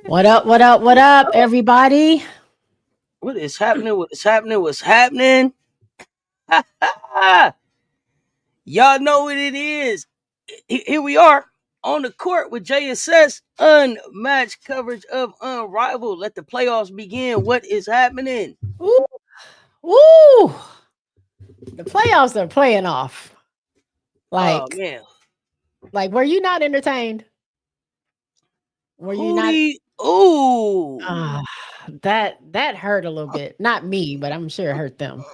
What up? What up? What up, everybody? What is happening? What is happening? What's happening? Y'all know what it is. Here we are on the court with Jay and Cess. Unmatched coverage of Unrivaled. Let the playoffs begin. What is happening? Ooh, ooh. The playoffs are playing off. Oh Like, man, were you not entertained? Were you not? Hootie. Ooh. Ah, that hurt a little bit. Not me, but I'm sure it hurt them.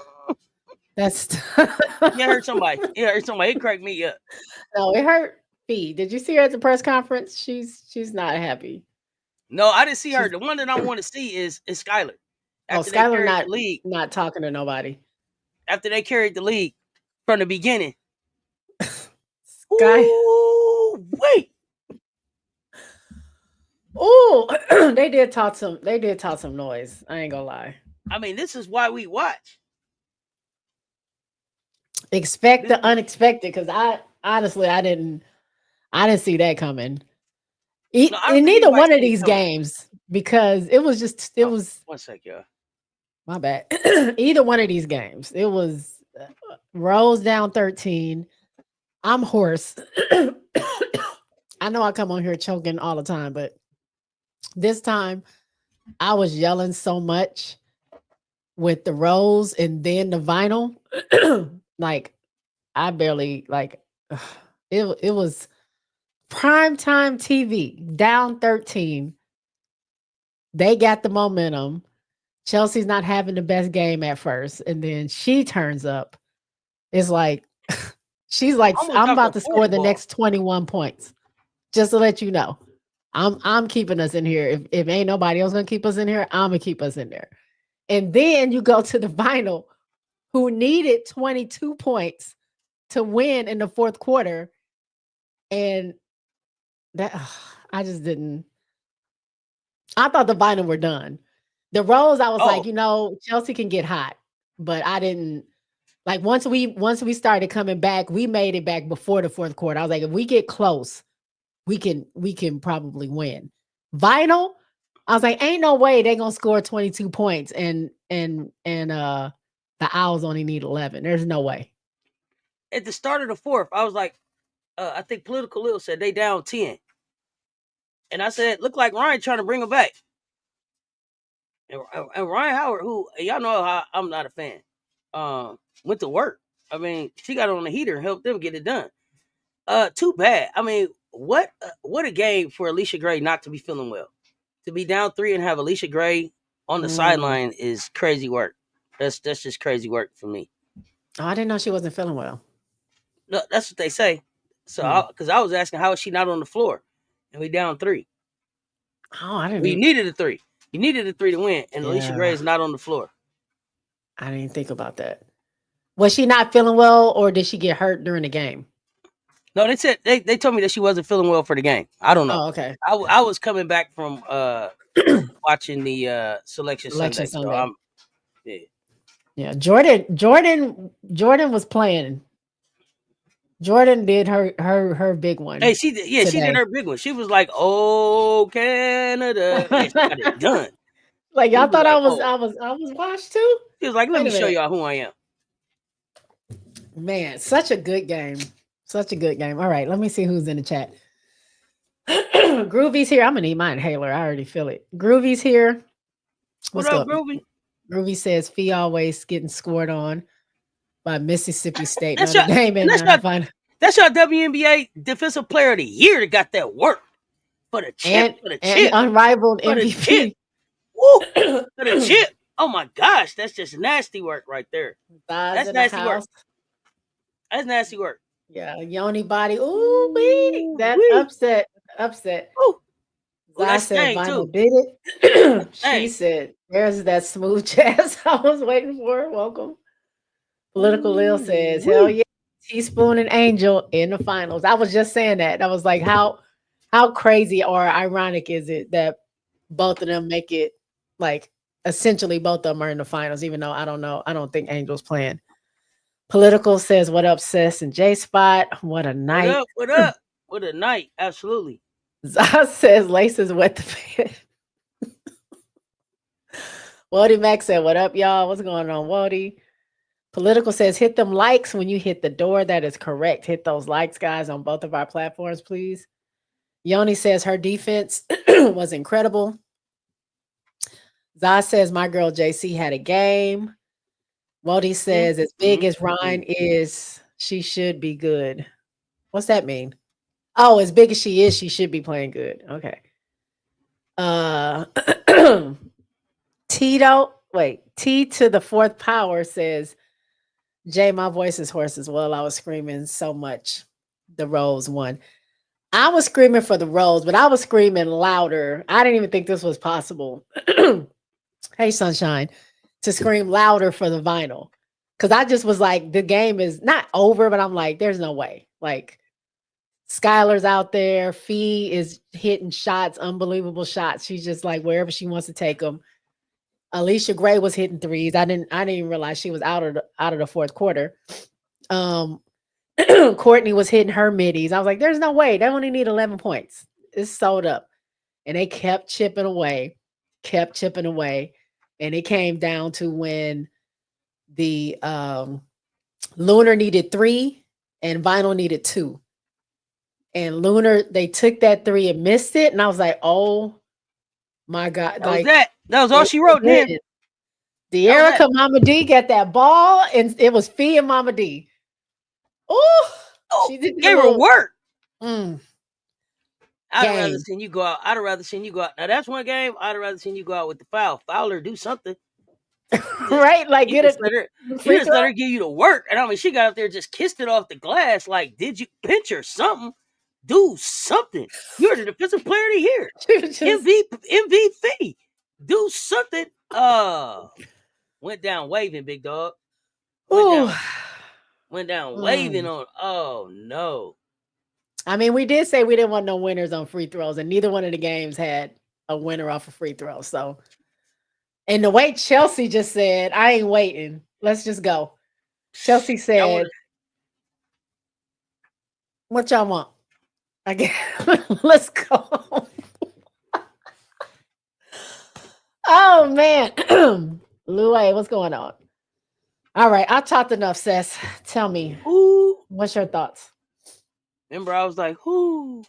That's Yeah, I heard somebody. Yeah, I heard somebody. It cracked me up. no, it hurt Fee. Did you see her at the press conference? She's not happy. No, I didn't see her. She's The one that I want to see is Skylar. oh, After they Skylar carried the league, not talking to nobody. after they carried the league from the beginning. Sky. Ooh, wait. Oh, they did talk some noise. I ain't gonna lie. I mean, this is why we watch. Expect This the is, unexpected, because I honestly I didn't see that coming. no, I don't In think neither anybody one of seen it these coming. games, because it Oh, was one sec, y'all. my bad. Either one of these games, it was Rose down 13. I'm hoarse. I know I come on here choking all the time, but this time I was yelling so much with the Rose and then the vinyl. Like I barely like it was primetime TV, down 13. They got the momentum. Chelsea's not having the best game at first, and then she turns up. It's like she's like, Almost I'm dropped about the to fourth score the ball. next 21 points. Just to let you know. I'm keeping us in here. If ain't nobody else gonna keep us in here, I'm gonna keep us in there. And then you go to the final, who needed 22 points to win in the fourth quarter. And that I just didn't. I thought the vinyl were done. The Rose, I was like, Oh, Chelsea can get hot, but I didn't like once we started coming back, we made it back before the fourth quarter. I was like, if we get close, we can probably win. Vinyl, I was like, ain't no way they're gonna score 22 points and the Owls only need 11. There's no way. at the start of the fourth, I was like, I think Political Lil said they down 10. And I said, look like Ryan trying to bring them back. And Ryan Howard, who y'all know how I'm not a fan, went to work. I mean, she got on the heater and helped them get it done. Too bad. I mean, what a game for Alicia Gray not to be feeling well. To be down 3 and have Alicia Gray on the Mm. sideline is crazy work. That's just crazy work for me. Oh, I didn't know she wasn't feeling well. No, that's what they say. So, Mm. because I was asking how is she not on the floor, and we down 3. Oh, I didn't We even needed a 3. You needed a 3 to win, and Alicia Gray yeah, is not on the floor. I didn't think about that. Was she not feeling well or did she get hurt during the game? No, they said they told me that she wasn't feeling well for the game. I don't know. Oh, okay. I was coming back from watching the selection Election Sunday, so Sunday. I'm yeah. Yeah, Jordan was playing. Jordan did her big Hey, one she did today. her big one. She was like, "Oh Canada," and she got it done. Like She y'all was thought like, "Oh," I was washed too? she was like, "Let Wait me a show minute. y'all who I am." Man, such a good game. Such a good game. All right, let me see who's in the chat. Groovy's here. I'm gonna need my inhaler. I already feel it. Groovy's here. What What's up, up? Groovy? Groovy says Fee always getting scored on by Mississippi State, That's Notre your Dame and in the final. that's your WNBA Defensive Player of the Year that got that work for the chip, for the And chip, unrivaled for the chip. MVP. Woo! For the chip. Oh my gosh, that's just nasty work right there. Thighs That's in the nasty work. house. That's nasty work. Yeah, Yoni body. Ooh, wee. Ooh That wee. upset. Ooh. Ooh, I that said sting too. vinyl did it. She Dang. said, there's that smooth jazz I was waiting for. Welcome. Political Lil Ooh says, hell wee. yeah, Teaspoon and Angel in the finals. I was just saying that. I was like, how crazy or ironic is it that both of them make it like essentially both of them are in the finals, even though I don't know. I don't think Angel's playing. Political says, what up, Cess and J Spot? What a What night. up? What up? What a night. Absolutely. Zaz says laces wet the bed. Wody Mac said, "What up, y'all? What's going on, Wody?" Political says, "Hit them likes when you hit the door. That is correct. Hit those likes, guys, on both of our platforms, please." Yoni says her defense was incredible. Zaz says my girl JC had a game. Wody Mm, says as big mm, as Ryan mm. is, she should be good. What's that mean? Oh, as big as she should be playing good. Okay. Uh Tito, wait, T to the fourth power says, Jay, my voice is hoarse as well. I was screaming so much. The Rose won. I was screaming for the Rose, but I was screaming louder. I didn't even think this was possible. Hey, Sunshine, to scream louder for the vinyl. Cause I just was like, the game is not over, but I'm like, there's no way. Like, Skylar's out there. Fee is hitting shots, unbelievable shots. She's just like wherever she wants to take them. Alicia Gray was hitting threes. I didn't even realize she was out of the fourth quarter. Um, Courtney was hitting her middies. I was like, there's no way. They only need 11 points. It's sold up. And they kept chipping away. And it came down to when the Lunar needed 3 and Vinyl needed 2. And Lunar, they took that 3 and missed it. And I was like, oh my God. That was Like, that. That was all they she wrote in here. did. The That was that. Erica Mama D got that ball, and it was Fee and Mama D. Oh, Oh, she did the gave her little work. mm, I'd have rather game. seen you go out. I'd have rather seen you go out. Now that's one game. I'd have rather seen you go out with the foul. Fowler, do something. You just Right? Like, you get just it let her you free just throw. let her give you the work. And I mean she got up there just kissed it off the glass. Like, did you pinch her something? Do something. You're the defensive player of the year. She was just, MVP. Do something. Went down waving, big dog. Went ooh. down went down waving Mm. on. Oh no. I mean, we did say we didn't want no winners on free throws, and neither one of the games had a winner off a free throw. So, and the way Chelsea just said, I ain't waiting. Let's just go. Chelsea Y'all want said, what y'all want? I guess let's go. Oh man. Lou, what's going on? All right, I talked enough, Cess. Tell me, who? what's your thoughts? Remember, I was like, who.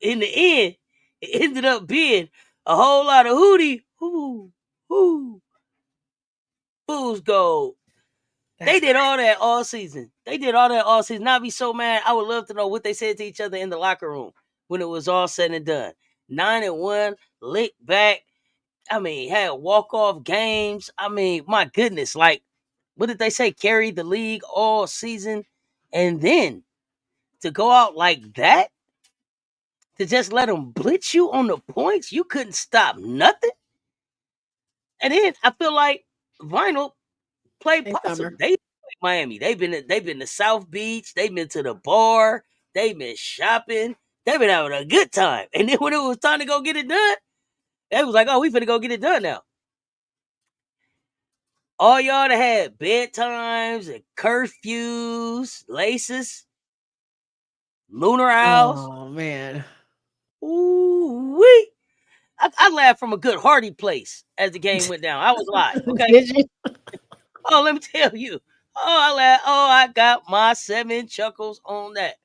In the end, it ended up being a whole lot of who. Fool's gold. They That's did crazy. all that all season. They did all that all season. I'd be so mad. I would love to know what they said to each other in the locker room when it was all said and done. 9-1, lick back. I mean, had walk off games. I mean, my goodness, like, what did they say? Carried the league all season, and then to go out like that, to just let them blitz you on the points, you couldn't stop nothing. And then I feel like Vinyl played Hey, possum. Summer. They played Miami. They've been to South Beach. They've been to the bar. They've been shopping. They've been having a good time. And then when it was time to go get it done, they was like, "Oh, we finna go get it done now." All y'all that had bedtimes and curfews, laces, lunar owls. Oh man. Ooh wee! I laughed from a good hearty place as the game went down. I was live, okay. Did you? Oh, let me tell you. Oh, I laughed. Oh, I got my 7 chuckles on that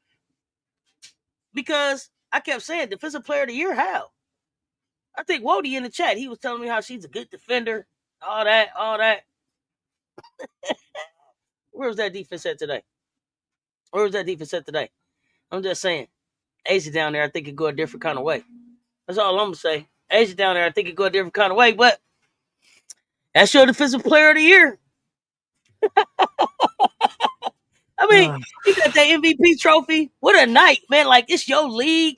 because I kept saying defensive player of the year. How? I think Wody in the chat. He was telling me how she's a good defender. All that, all that. Where was that defense at today? Where was that defense at today? I'm just saying. Asia down there, I think it go a different kind of way. That's all I'm gonna say. Asia down there, I think it go a different kind of way. But that's your defensive player of the year. I mean, Oh, you got that MVP trophy. What a night, man! Like it's your league.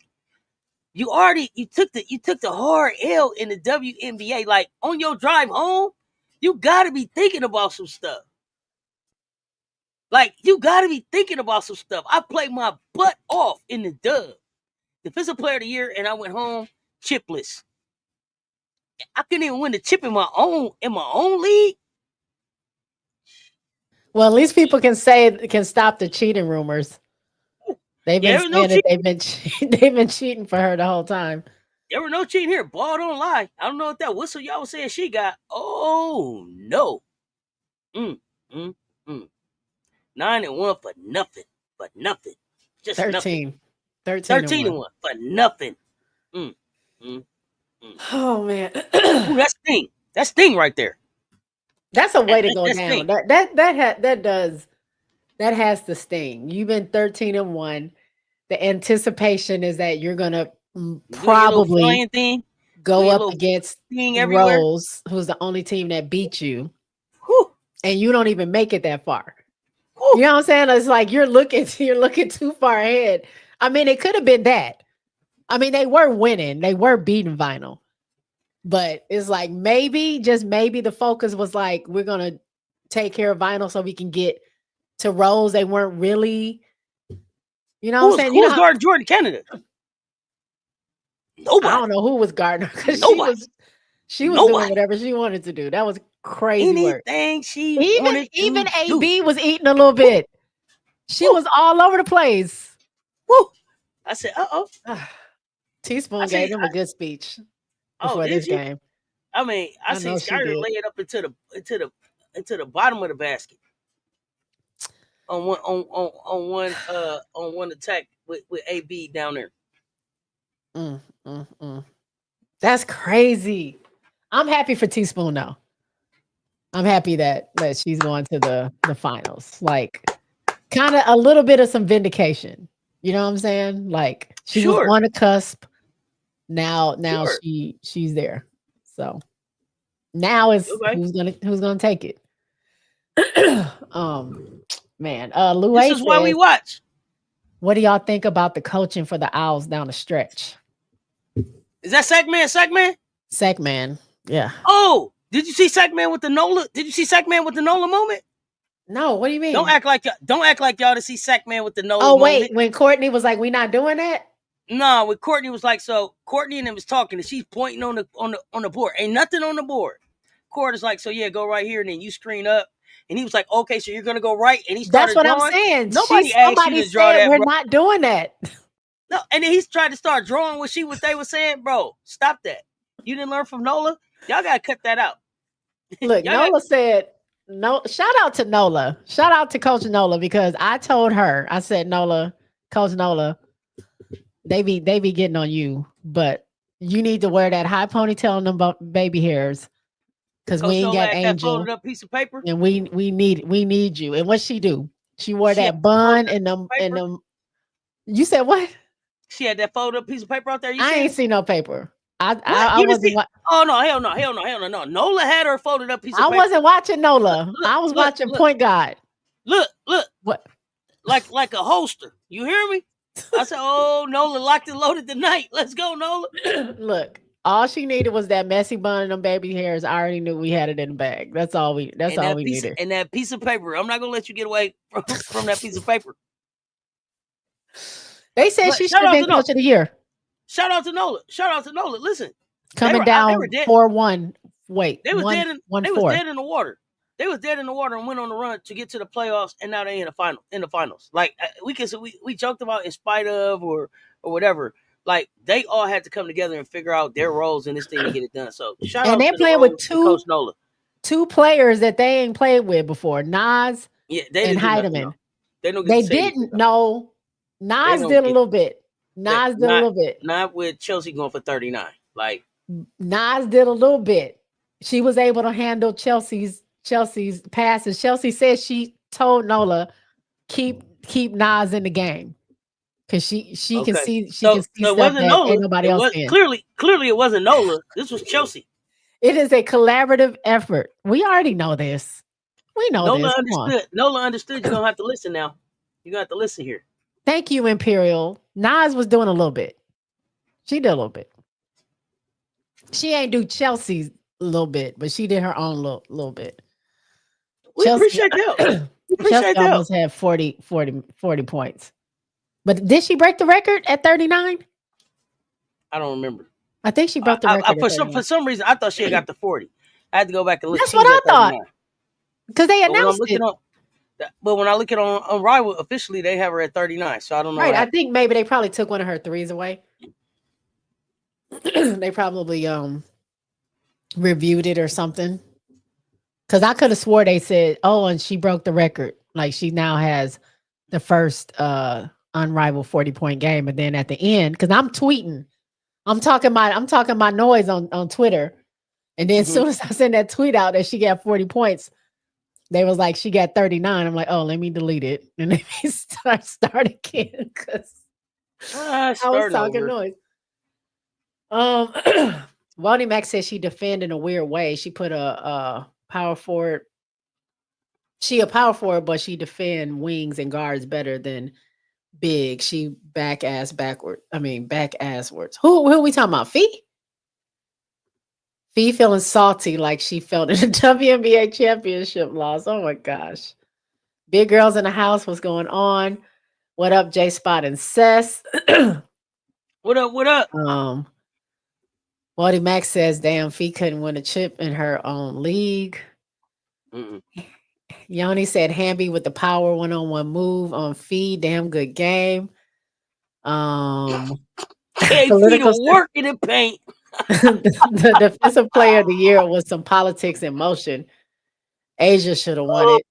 You took the hard L in the WNBA. Like on your drive home, you gotta be thinking about some stuff. Like you gotta be thinking about some stuff. I played my butt off in the dub. Defensive player of the year, and I went home chipless. I couldn't even win the chip in my own league. well, at least people can stop the cheating rumors. They've Yeah, been there was no saying that cheating. they've been they've been cheating for her the whole time. There were no cheating here. Ball don't lie. I don't know what that whistle y'all was saying she got. Oh no. Mm, mm, mm. 9-1 for nothing. For nothing. Just nothing. 13. 13 and 13 and 1. 1 for nothing. Mm, mm, mm. Oh man. Ooh, that's Sting. That's Sting right there. That's a way to go That's down. Sting. That has to sting. You've been 13 and 1. The anticipation is that you're gonna You doing your little probably flying thing. go Doing your up little against thing everywhere. Rose, who's the only team that beat you, Whew, and you don't even make it that far. whew. You know what I'm saying? It's like you're looking too far ahead. I mean, it could have been that. I mean, they were winning, they were beating Vinyl, but it's like maybe, just maybe, the focus was like, we're gonna take care of Vinyl so we can get to Rose. They weren't really, you know what I'm saying? Who You know was how, guarding Jordan Canada? I Nobody. don't know who was Gardner, because Nobody. she was doing Nobody. whatever she wanted to do. That was crazy work. Anything she Even wanted even to do. AB was eating a little bit. She Woo. was all over the place. Woo. I said, uh-oh. Teaspoon I gave see. him a good speech Oh, before did this you? game. I mean, I I see know she Skyler did. lay it up into the bottom of the basket on one attack with AB down there. Mm, mm, mm. That's crazy. I'm happy for Teaspoon though. I'm happy that she's going to the finals. Like, kind of a little bit of some vindication. You know what I'm saying? Like, she was Sure, on the cusp. Now sure. she's there. So now it's Okay. who's gonna take it. Man, Lou This A is why we says, watch. what do y'all think about the coaching for the Owls down the stretch? Is that Sackman? Sackman? Sackman. Yeah. Oh, did you see Sackman with the Nola? Did you see Sackman with the Nola moment? No, what do you Don't mean? act like y'all to see Sackman with the Nola Oh, wait, moment. when Courtney was like, we not doing that? No, when Courtney was like, so Courtney and him was talking, and she's pointing on the board. Ain't nothing on the board. Court is like, so yeah, go right here, and then you screen up. And he was like, okay, so you're gonna go right, and he That's started what I'm drawing. saying. Nobody asked you Somebody to draw said that, we're bro. not doing that. No, and then he's trying to start drawing what they were saying, bro. Stop that. You didn't learn from Nola. Y'all gotta cut that out. Look, Y'all got Nola said, no, shout out to Nola. Shout out to Coach Nola, because I told her, I said, Nola, Coach Nola, they be getting on you, but you need to wear that high ponytail and them baby hairs, because we Coach ain't Nola got had that Angel, folded up piece of paper. and we need you. And what she do? She wore She had that that folded bun up and piece of paper. them. You said what? She had that folded up piece of paper out there. You I seen ain't it? seen no paper. What? I You didn't wasn't. see? Oh no, hell no, hell no, hell no, no. Nola had her folded up piece of I paper. wasn't watching Look, Nola. look, I was look, watching look, Point Guard. look. What? Like a holster. You hear me? I said, oh, Nola locked and loaded tonight. Let's go, Nola. Look, all she needed was that messy bun and them baby hairs. I already knew we had it in the bag. That's all we needed. And that piece of paper. I'm not gonna let you get away from that piece of paper. They said But she should have been coach of the year. Shout out to Nola. Shout out to Nola. Listen, Coming they were down dead. 4-1. Wait, They was dead. They was 1-4. dead in the water. They was dead in the water and went on the run to get to the playoffs, and now they in the finals. Like we joked about in spite of or whatever. Like they all had to come together and figure out their roles in this thing to get it done. So shout out they're to the playing with role to Coach Nola. two players that they ain't played with before, Nas Yeah, they and didn't do nothing. Heidemann. They don't get They to say didn't. anything. No, Nas did a little bit. Nas did a little bit. Not with Chelsea going for 39. Like Nas did a little bit. She was able to handle Chelsea's passes. Chelsea said she told Nola keep Nas in the game, because she can see so stuff it wasn't that Nola. ain't nobody It else was can. clearly it wasn't Nola. This was Chelsea. It is a collaborative effort. We already know this. We know Nola this. understood. Nola understood. You're gonna have to listen now. You're gonna have to listen here. Thank you, Imperial. Nas was doing a little bit. She did a little bit. She ain't do Chelsea's a little bit, but she did her own little bit. We appreciate that. Chelsea almost had 40 points. But did she break the record at 39? I don't remember. I think she broke the record. For some reason, I thought she had got to 40. I had to go back and look. That's what I thought. Because they announced it. But when I look at on Unrivaled, officially they have her at 39. So I don't know. Right. I think maybe they probably took one of her threes away. They probably reviewed it or something. Because I could have swore they said, "Oh, and she broke the record. Like she now has the first unrivaled 40-point game." And then at the end, because I'm tweeting, I'm talking my noise on Twitter. And then as Mhm. soon as I send that tweet out that she got 40 points, they was like, she got 39. I'm like, oh, let me delete it. And then we start again because I was Starting talking over. noise. Um Wally Mack said she defend in a weird way. She put a power forward. She a power forward, but she defend wings and guards better than big. She back ass backward. I mean back asswards. Who are we talking about? Fee? Fee feeling salty like she felt in the WNBA championship loss. Oh my gosh. Big girls in the house. What's going on? What up, J Spot and Cess? What up? What up? Waldy Max says, damn, Fee couldn't win a chip in her own league. Mm-mm. Yoni said, Hamby with the power one-on-one move on Fee. Damn good game. KP Political to work in the paint. the defensive player of the year was some politics in motion. Asia should have won Oh, it.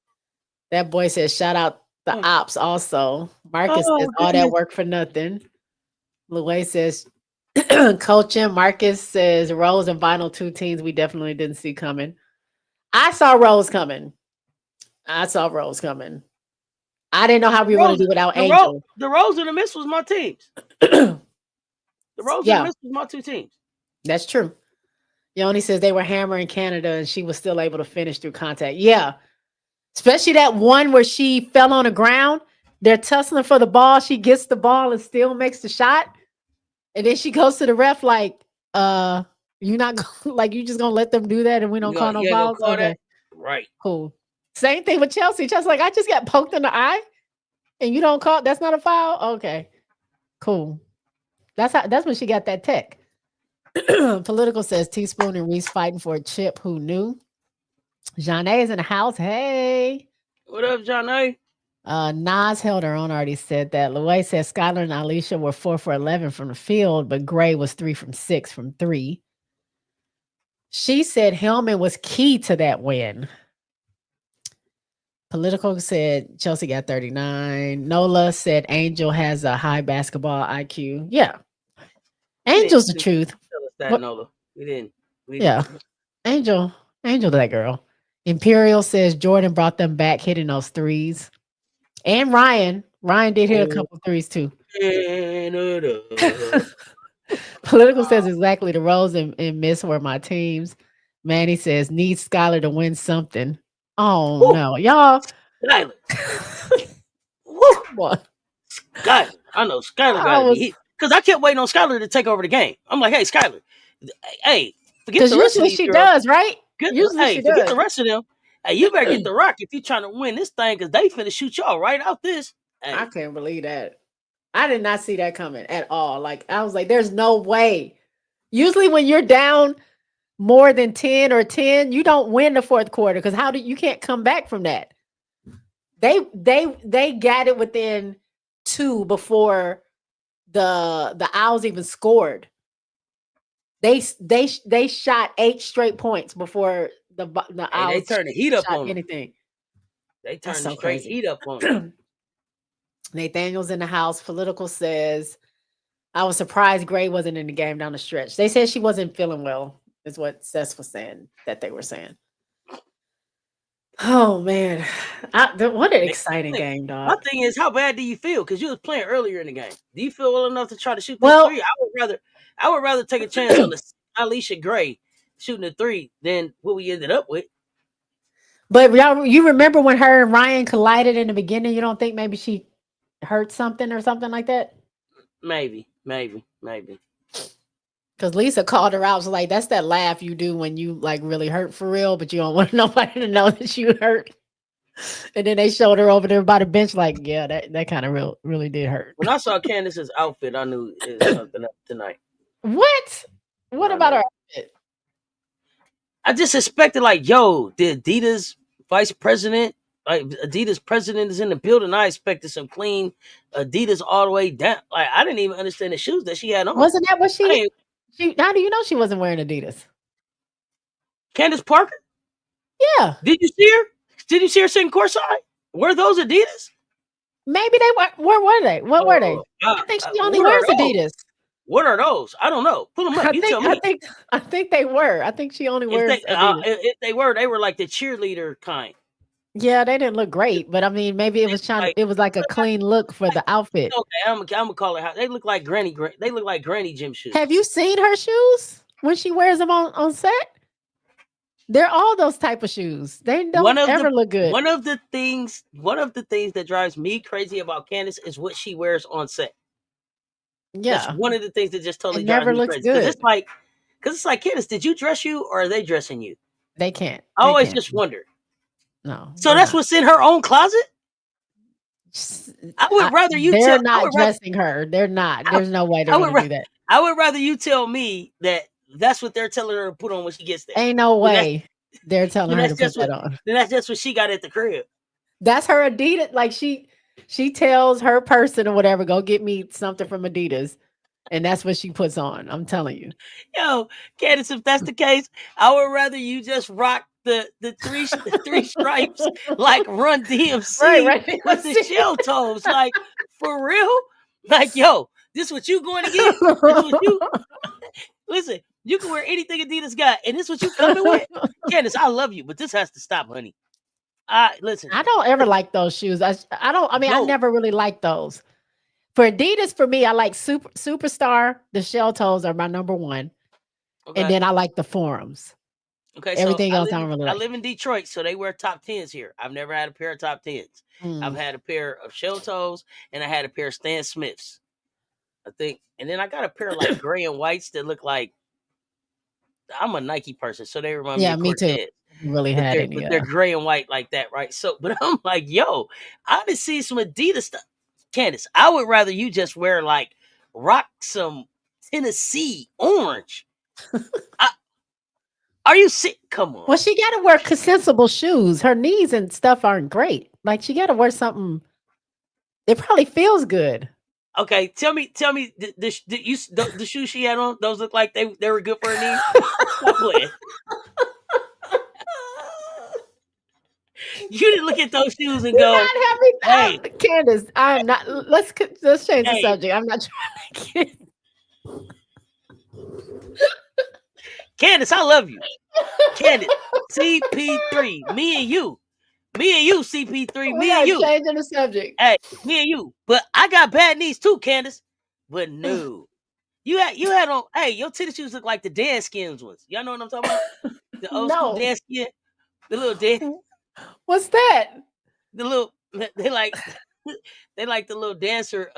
That boy says, shout out the ops also. Marcus says, all that goodness. work for nothing. Louis says, coaching. Marcus says, Rose and Vinyl, two teams we definitely didn't see coming. I saw Rose coming. I didn't know how we were going to do without Angel. The Rose and the Miss was my teams. The Rose and the Yeah, Miss was my two teams. that's true. Yoni says they were hammering Canada and she was still able to finish through contact. Yeah, especially that one where she fell on the ground. They're tussling for the ball. She gets the ball and still makes the shot. And then she goes to the ref like, you not gonna, like you just gonna let them do that and we don't call no You ain't gonna fouls? call Okay, that? Right. cool. Same thing with Chelsea. Chelsea's like, I just got poked in the eye and you don't call, that's not a foul? Okay, cool. That's when she got that tech. Political says Teaspoon and Reese fighting for a chip. Who knew? Jeanne is in the house. Hey. What up, John A? Nas held her own, already said that. Louis said Skylar and Alicia were 4 for 11 from the field, but Gray was 3 from 6 from 3. She said Hellman was key to that win. Political said Chelsea got 39. Nola said Angel has a high basketball IQ. Yeah. Angel's the truth. Tell us that, What? Nola. We didn't. Yeah. Angel that girl. Imperial says Jordan brought them back hitting those threes. And Ryan did hit a couple threes too. Political says exactly the Rose and Miss were my teams. Manny says need Skylar to win something. Oh no, y'all. Skylar. Come on. Skylar. I know Skylar got to be hit. Because I kept waiting on Skylar to take over the game. I'm like, hey, Skylar, hey, forget the rest of Usually these she girls. does, right? Usually she Forget does. the rest of them. Hey, you better get the rock if you're trying to win this thing because they finna shoot y'all right out this. Hey. I can't believe that. I did not see that coming at all. Like I was like, there's no way. Usually when you're down more than 10 or 10, you don't win the fourth quarter because you can't come back from that. They got it within 2 before the Owls even scored. They shot 8 straight points before the Owls they turned the heat up on anything. They turned the straight heat up on them. Nathaniel's in the house. Political says, I was surprised Gray wasn't in the game down the stretch. They said she wasn't feeling well, is what Cess was saying, that they were saying. Oh, man. What an exciting game, dog. My thing is, how bad do you feel? Because you was playing earlier in the game. Do you feel well enough to try to shoot this three? I would rather take a chance on the Alicia Gray shooting a three than what we ended up with. But you remember when her and Ryan collided in the beginning? You don't think maybe she hurt something or something like that? Maybe. Because Lisa called her out. Was like, that's that laugh you do when you like really hurt for real, but you don't want nobody to know that you hurt. And then they showed her over there by the bench, like, yeah, that kind of really did hurt. When I saw Candace's outfit, I knew it was something up tonight. What? What about her outfit? I just expected, like, yo, the Adidas vice president, like Adidas president is in the building. I expected some clean Adidas all the way down. Like, I didn't even understand the shoes that she had on. Wasn't that what she How do you know she wasn't wearing Adidas? Candace Parker? Yeah, Did you see her? Did you see her sitting courtside? Were those Adidas? maybe they were. Where were they? What were they? I think she only What are wears those? Adidas. What are those? I don't know. Pull them up. I You think tell I me. think I think they were. I think she only If wears Adidas. they were like the cheerleader kind. Yeah, they didn't look great, but I mean, maybe it They was look trying. like It was like a clean look for the outfit. okay. I'm gonna call it how they look like granny. They look like granny gym shoes. Have you seen her shoes when she wears them on set? They're all those type of shoes. They One don't of the ever look good. one of the things that drives me crazy about Candace is what she wears on set. That's Yeah, one of the things that just it totally drives never me looks crazy because good. it's like Candace, did you dress you or are they dressing you? They can't. I They always can't. just wonder. No, So they're that's not. what's in her own closet. S- I would rather you They're tell. not dressing her. They're not. I, There's no way they're I would. gonna do that. I would rather you tell me that that's what they're telling her to put on when she gets there. Ain't no Then that's way they're telling then her that's to put just what that on. then that's just what she got at the crib. That's her Adidas. Like she tells her person or whatever, go get me something from Adidas, and that's what she puts on. I'm telling you. Yo, Candace, if that's the case, I would rather you just rock the three stripes like Run Right, DMC right. with the shell toes. Like for real? Like yo, this what you going to get? This what you listen. You can wear anything Adidas got, and this what you coming with? Candace, I love you, but this has to stop, honey. I listen. I don't ever like those shoes. I don't. I mean, I No, never really liked those. For Adidas, for me, I like Superstar. The shell toes are my number one, and okay. then I like the forums. Okay, so Everything else I don't really I like. live in Detroit, so they wear top tens here. I've never had a pair of top tens. I've Mm. had a pair of shell toes and I had a pair of Stan Smiths. I think, and then I got a pair of like gray and whites that look like I'm a Nike person, so they remind me Yeah, of me too. Cortez. Really had any. But they're gray and white like that, right? So, but I'm like, yo, I done see some Adidas stuff. Candace, I would rather you just wear like rock some Tennessee orange. I, are you sick? Come on. Well, she got to wear sensible shoes. Her knees and stuff aren't great. Like she got to wear something. It probably feels good. Okay, tell me, the shoes she had on, those look like they were good for her knees. Stop playing. You didn't look at those shoes and You're go, not having. "Hey, Candace, I'm not. Let's change the hey, subject. I'm not trying to Candace, I love you, Candace." CP3, me and you, CP3, We me and are you. changing the subject. Hey, me and you. But I got bad knees too, Candace. But no, you had on. Hey, your tennis shoes look like the dance skins ones. Y'all know what I'm talking about? The old school No. dance skin, the little dance. What's that? The little they like they like the little dancer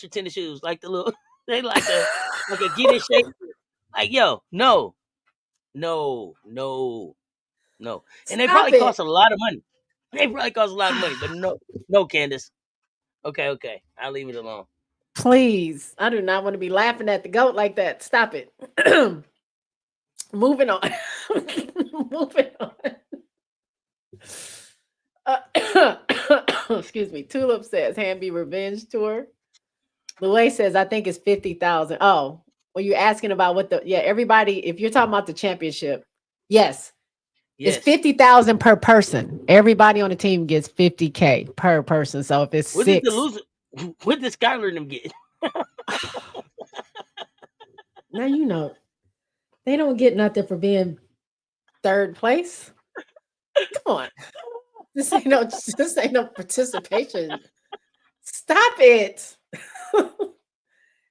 tennis shoes like the little they like a get in shape like yo no and they Stop probably it. cost a lot of money. They probably cost a lot of money, but no, Candace. Okay, I'll leave it alone. Please. I do not want to be laughing at the goat like that. Stop it. Moving on. Moving on. Excuse me. Tulip says Hamby Revenge Tour. Louis says I think it's 50,000. Oh, well, you're asking about what everybody, if you're talking about the championship, yes, it's Yes. 50,000 per person. Everybody on the team gets 50K per person. So if it's What did the six, loser what did Skylar and them get? now you know they don't get nothing for being third place. Come on. This ain't no participation. Stop it.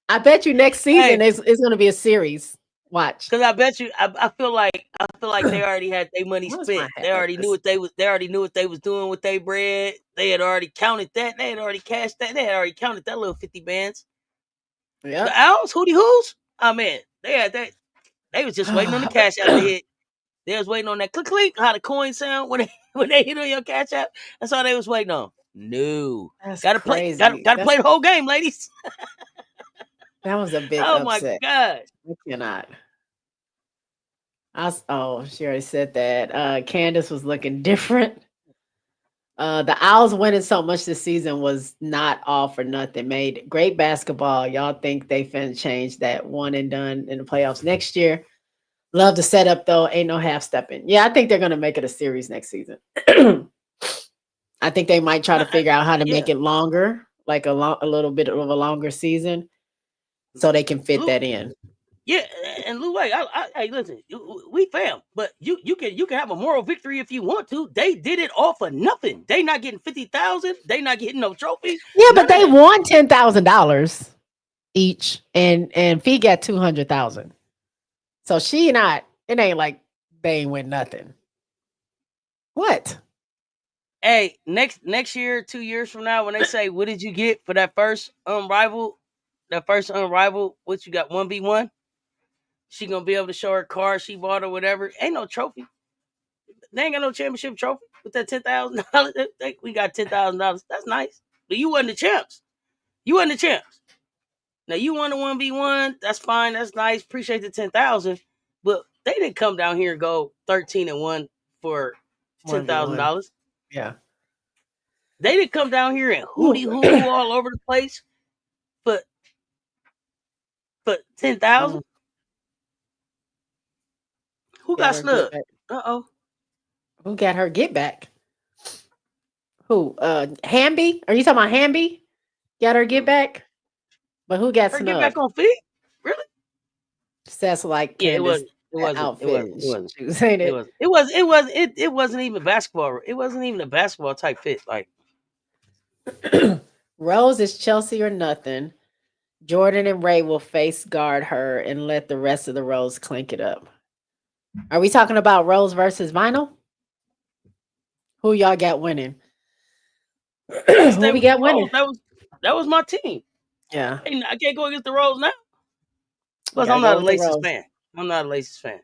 I bet you next Hey, season is going to be a series. Watch. because I bet you I feel like they already had their money Where's my spent. They already knew hat? what they already knew what they was doing with their bread. They had already counted that. They had already cashed that. They had already counted that little 50 bands. The Yep. Owls, Hootie Who's? Oh man, they had that. They was just waiting on the cash app to hit. They was waiting on that click click, how the coin sound when they when they hit on your cash app. That's all they was waiting on. No. That's Gotta play, gotta crazy. gotta play the whole game, ladies. That was a big Oh my upset. gosh. I cannot. Oh, she already said that. Candace was looking different. The Owls winning so much this season was not all for nothing. Made great basketball. Y'all think they finna change that one and done in the playoffs next year? Love the setup though. Ain't no half stepping. Yeah, I think they're gonna make it a series next season. I think they might try to figure out how to Yeah. make it longer, like a little bit of a longer season, so they can fit Lou, that in. yeah, and Lou, hey, listen, we fam, but you can have a moral victory if you want to. They did it all for nothing. They not getting 50,000. They not getting no trophy. Yeah, but None of they that. won $10,000 each, and Fee got 200,000. So she not. It ain't like they ain't win nothing. What? Hey, next year, 2 years from now, when they say, "What did you get for that first unrivaled?" That first unrivaled, what you got? 1v1. She gonna be able to show her car she bought or whatever. Ain't no trophy. They ain't got no championship trophy with that $10,000. We got $10,000. That's nice, but you wasn't the champs. You wasn't the champs. Now you won the 1v1. That's fine. That's nice. Appreciate the 10,000. But they didn't come down here and go 13-1 for $1v1. $10,000. Yeah. They didn't come down here and hooty hoo all over the place for 10,000. Mm, Who got got her get snubbed? back. Uh-oh. Who got her get back? Who? Hamby? Are you talking about Hamby? Got her get back? But who got Her get back snubbed? on feet? Really? Says like Yeah, it Candace wasn't. It that wasn't. It outfit wasn't. and It wasn't. shoes, ain't It it? was. It was. It was. It wasn't even basketball. It wasn't even a basketball type fit. Like Rose is Chelsea or nothing. Jordan and Ray will face guard her and let the rest of the Rose clink it up. Are we talking about Rose versus Vinyl? Who y'all got winning? I Who stay we with the got winning? Rose. That was my team. Yeah, I can't go against the Rose now. you Plus, gotta I'm go not a with the Laces Rose. fan. I'm not a Laces fan.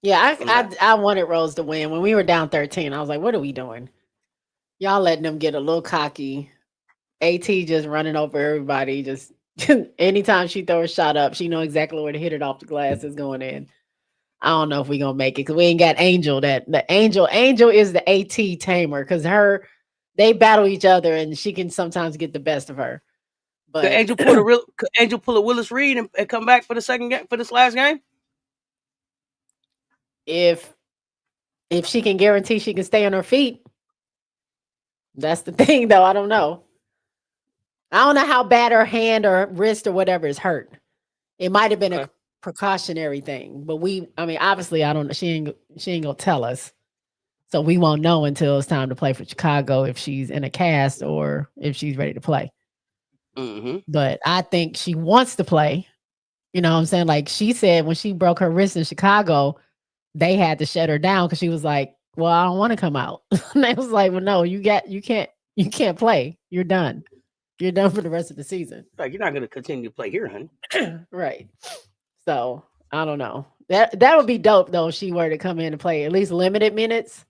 Yeah, I'm not. I wanted Rose to win. When we were down 13, I was like, what are we doing? Y'all letting them get a little cocky. AT just running over everybody. Just anytime she throw a shot up, she know exactly where to hit it off the glass is going in. I don't know if we gonna make it because we ain't got Angel. That the Angel is the AT tamer because they battle each other and she can sometimes get the best of her. Could But Angel pull a real? Could Angel pull a Willis Reed and come back for the second game for this last game? if if she can guarantee she can stay on her feet, that's the thing though. I don't know. I don't know how bad her hand or wrist or whatever is hurt. It might have been a Okay. precautionary thing, but I mean, obviously, I don't. She ain't gonna tell us, so we won't know until it's time to play for Chicago if she's in a cast or if she's ready to play. Mm-hmm. But I think she wants to play. You know what I'm saying? Like she said when she broke her wrist in Chicago, they had to shut her down because she was like, "Well, I don't want to come out." And they was like, "Well, no, you can't play. You're done. You're done for the rest of the season." Like you're not gonna continue to play here, honey. Right. So I don't know. That would be dope though if she were to come in and play at least limited minutes.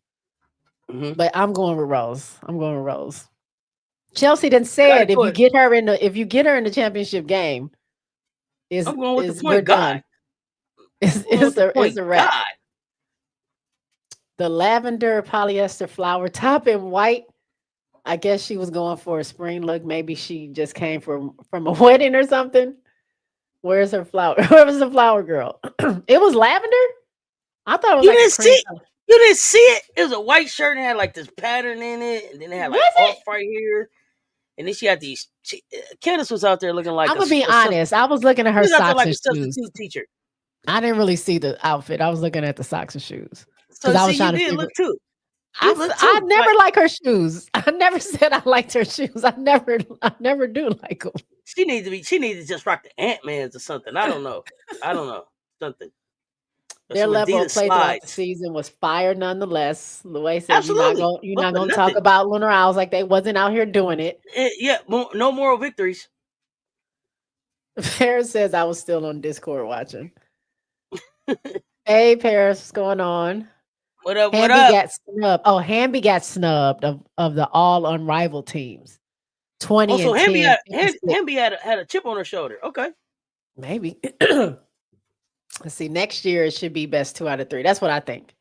Mm-hmm. But I'm going with Rose. I'm going with Rose. Chelsea then Gotta said go. if you get her in the championship game, I'm going with the we're point done. guard. I'm going with the It's point a wrap. guard. The lavender polyester flower top in white. I guess she was going for a spring look. Maybe she just came from a wedding or something. Where's her flower? Where was the flower girl? It was lavender. I thought it was You like a didn't cream see. color. You didn't see it. It was a white shirt and had like this pattern in it, and then it had like Was it? off right here, and then she had these. Candace was out there looking like I'm gonna be a sub. honest. I was looking at She her was out there socks like and a shoes. substitute teacher. I didn't really see the outfit. I was looking at the socks and shoes because So I see, was you trying to did figure. look too. You look I too. never Like like her shoes. I never said I liked her shoes. I never do like them. she needs to be. She needs to just rock the Ant-Mans or something. I don't know. I don't know something. Or Their some level of Adidas play throughout the slides. season was fire nonetheless. Louis said Absolutely, you're but not for gonna talk nothing. about Lunar Owls like they wasn't out here doing it. Yeah, no moral victories. Paris says I was still on Discord watching. Hey Paris, what's going on? What up? What Hamby up? got snubbed. Oh, Hamby got snubbed of the all unrivaled teams. 20 Also, and 10, 56. Hamby had a chip on her shoulder. Okay. Maybe. Let's see. Next year it should be best 2 out of 3. That's what I think.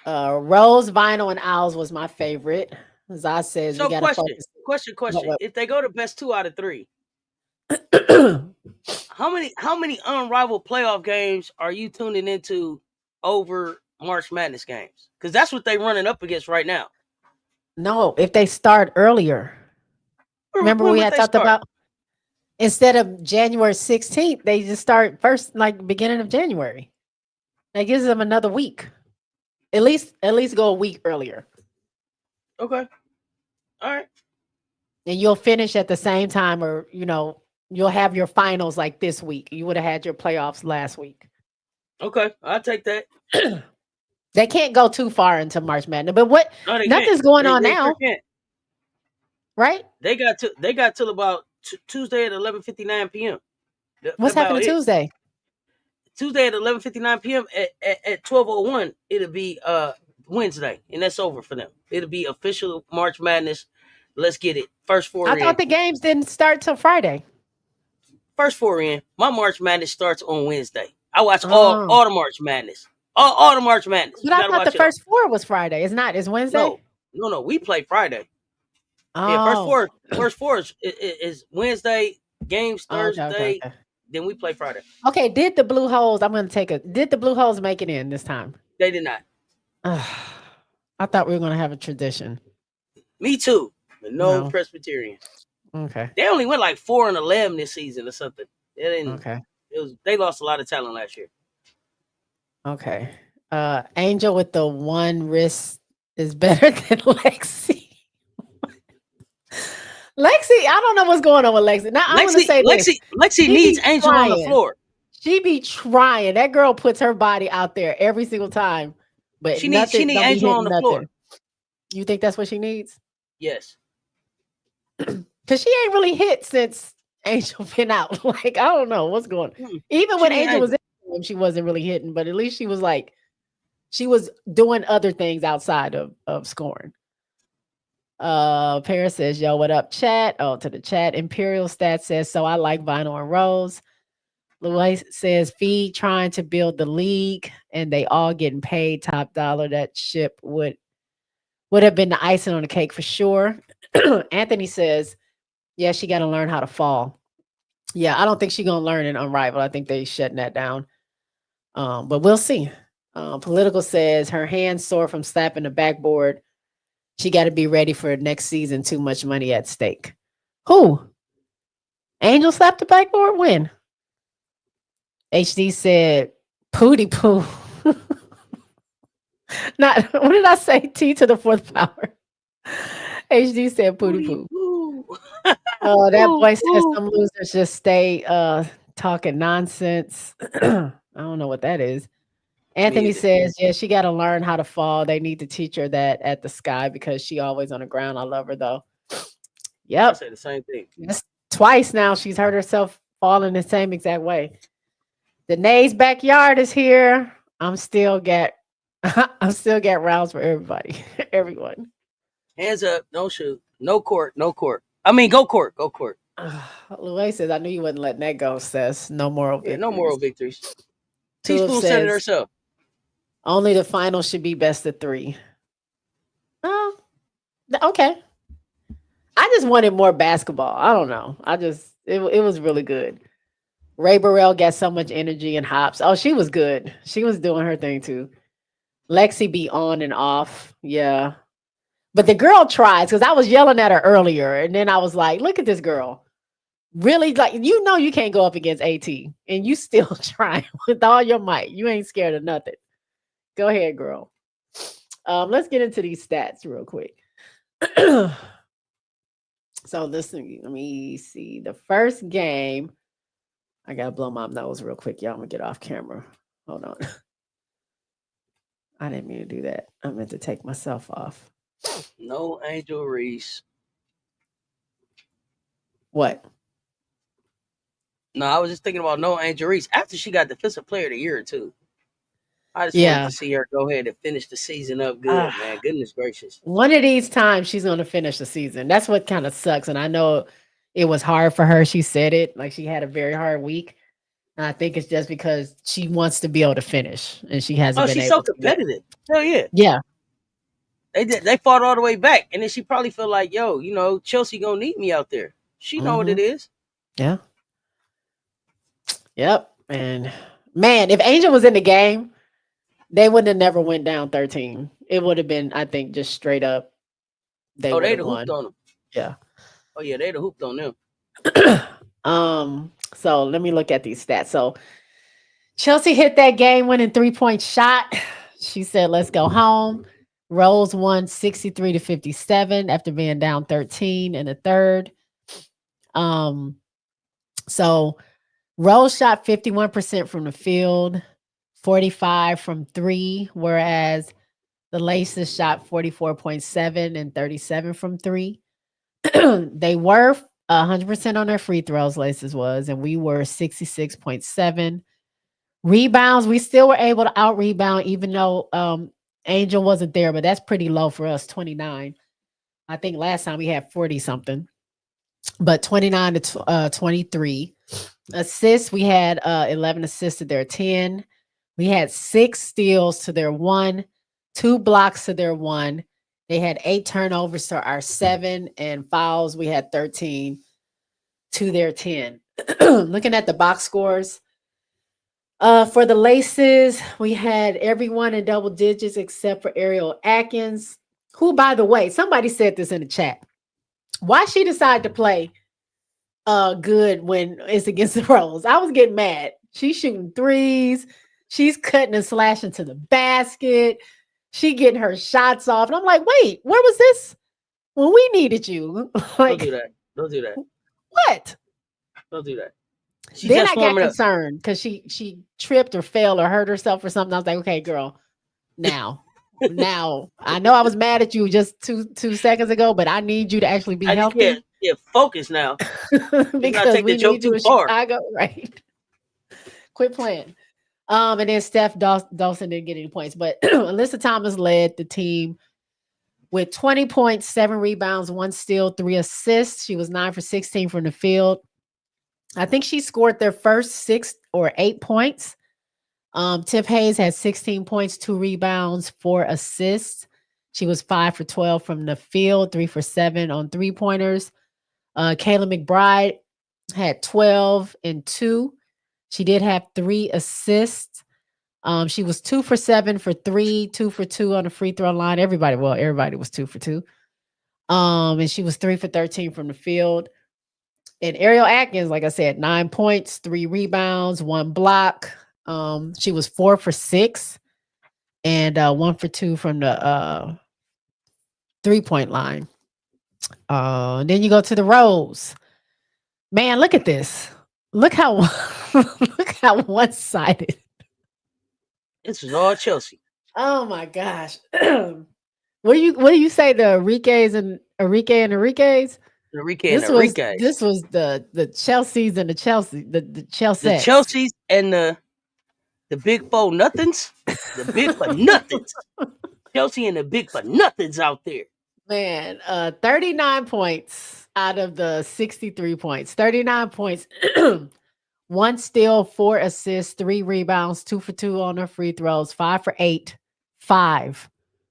Rose, Vinyl, and Owls was my favorite. As I says, we So gotta question, focus. question. If they go to best 2 out of 3, What? how many unrivaled playoff games are you tuning into over March Madness games? Because that's what they running up against right now. No, if they start earlier. Remember When we would had they talked start? about instead of January 16th, they just start first, like beginning of January. That gives them another week. At least go a week earlier. Okay, all right, And you'll finish at the same time, or you'll have your finals like this week. You would have had your playoffs last week. okay, I'll take that. They can't go too far into March Madness. But what No, they can't. nothing's going on They sure now, can't. right? They got till about Tuesday at 11:59 p.m. What's About happening it. Tuesday? Tuesday at 11:59 p.m. At 12:01, it'll be Wednesday, and that's over for them. It'll be official March Madness. Let's get it. First I four thought in. the games didn't start till Friday. First four in. My March Madness starts on Wednesday. I watch Oh. all the March Madness. All the March Madness. But You I gotta thought the watch it all. first four was Friday. It's not. It's Wednesday. No, no. We play Friday. Yeah, Oh. First four is Wednesday. Games Oh, okay. Thursday. Then we play Friday. Okay, did the Blue Holes did the Blue Holes make it in this time? They did not. I thought we were gonna have a tradition. Me too. But no No. Presbyterians. Okay. They only went like 4-11 this season or something. They didn't. Okay. They lost a lot of talent last year. Okay. Angel with the one wrist is better than Lexi. Lexi, I don't know what's going on with Lexi. Now I'm gonna say this. Lexi She needs be Angel on the trying. floor. She be trying. That girl puts her body out there every single time, but She need don't be Angel hitting on the floor. nothing. You think that's what she needs? Yes. Because she ain't really hit since Angel been out. Like, I don't know what's going on. Even She when need Angel was in the game, she wasn't really hitting, but at least she was like, she was doing other things outside of scoring. Paris says, yo, what up, chat? Oh, to the chat. Imperial Stat says, so I like Vinyl and Rose. Louis says, feed trying to build the league and they all getting paid top dollar. That ship would have been the icing on the cake for sure. Anthony says, yeah, she got to learn how to fall. Yeah, I don't think she's gonna learn in Unrivaled. I think they shutting that down. But we'll see. Political says her hands sore from slapping the backboard. She got to be ready for next season. Too much money at stake. Who? Angel slapped the backboard? When? HD said, Pootie poo. Not, what did I say? T to the fourth power. HD said, Pootie poo. Oh, that boy said some losers just stay talking nonsense. I don't know what that is. Anthony says, yeah, she got to learn how to fall. They need to teach her that at the sky because she always on the ground. I love her though. Yep. I say the same thing. That's twice now she's heard herself fall in the same exact way. Danae's backyard is here. I'm still get rounds for everybody. Everyone. Hands up, no shoot. No court, no court. I mean, go court, go court. Louis says, I knew you wouldn't let that go, Cess. No moral victories. No moral victories. Tulip Teaspoon said it says, herself. only the final should be best of 3. Oh, okay. I just wanted more basketball. I don't know. It was really good. Ray Burrell got so much energy and hops. Oh, she was good. She was doing her thing too. Lexi be on and off. Yeah. But the girl tries because I was yelling at her earlier. And then I was like, look at this girl. Really, like, you can't go up against AT and you still trying with all your might. You ain't scared of nothing. Go ahead, girl. Let's get into these stats real quick. So listen, let me see. The first game, I gotta blow my nose real quick, y'all. I'm gonna get off camera. Hold on. I didn't mean to do that. I meant to take myself off. No Angel Reese. What? No, I was just thinking about no Angel Reese after she got Defensive Player of the Year too. I just wanted to see her go ahead and finish the season up good, man. Goodness gracious. One of these times she's gonna finish the season. That's what kind of sucks. And I know it was hard for her. She said it like she had a very hard week. And I think it's just because she wants to be able to finish and she hasn't Oh, been she's so able to yet. competitive. Hell yeah. Yeah. They fought all the way back, and then she probably feel like, yo, Chelsea gonna need me out there. She know what Hmm. it is. Yeah. Yep. And man, if Angel was in the game, they would have never went down 13. It would have been, I think, just straight up. They Oh, would they'd have have hooped won. on them. Yeah. Oh yeah, they'd have hooped on them. So let me look at these stats. So Chelsea hit that game winning 3-point shot. She said, let's go home. Rose won 63 to 57 after being down 13 in the third. Um, so Rose shot 51% from the field, 45 from three, whereas the Laces shot 44.7 and 37 from three. They were 100% on their free throws, Laces was, and we were 66.7. Rebounds, we still were able to out rebound, even though Angel wasn't there, but that's pretty low for us, 29. I think last time we had 40 something, but 29 to 23. Assists, we had 11 assists to their 10. We had 6 steals to their 1, 2 blocks to their 1. They had 8 turnovers to our 7, and fouls, we had 13 to their 10. Looking at the box scores, for the Laces, we had everyone in double digits except for Ariel Atkins, who, by the way, somebody said this in the chat. Why she decided to play good when it's against the Rose? I was getting mad. She's shooting threes. She's cutting and slashing to the basket. She getting her shots off. And I'm like, wait, where was this when we needed you? Don't do Like, that. Don't do that. what? Don't do that. She Then just I got warming up. concerned because she tripped or fell or hurt herself or something. I was like, okay, girl, now. Now I know I was mad at you just two seconds ago, but I need you to actually be I just healthy yeah, focus now. Let's not because take the we joke need you too in far. Chicago, right? Quit playing. And then Steph Dawson didn't get any points, but Alyssa Thomas led the team with 20 points, 7 rebounds, 1 steal, 3 assists. She was 9 for 16 from the field. I think she scored their first 6 or 8 points. Tiff Hayes had 16 points, 2 rebounds, 4 assists. She was 5 for 12 from the field, 3 for 7 on 3-pointers. Kayla McBride had 12 and 2. She did have 3 assists. She was 2 for 7 for 3, 2 for 2 on the free throw line. Everybody was 2 for 2. And she was 3 for 13 from the field. And Ariel Atkins, like I said, 9 points, 3 rebounds, 1 block. She was 4 for 6 and 1 for 2 from the 3-point line. Then you go to the Rose. Man, look at this. Look how look how one-sided. This is all Chelsea. Oh my gosh. What do you say the Enrique's? Enrique and This Enriquez. was the Chelsea's and the The Chelsettes. Chelseas and the big four nothings. The big for nothings. Chelsea and the big for nothings out there. Man, 39 points out of the 63 points. 39 points. 1 steal, 4 assists, 3 rebounds, 2 for 2 on her free throws, 5 for 8. 5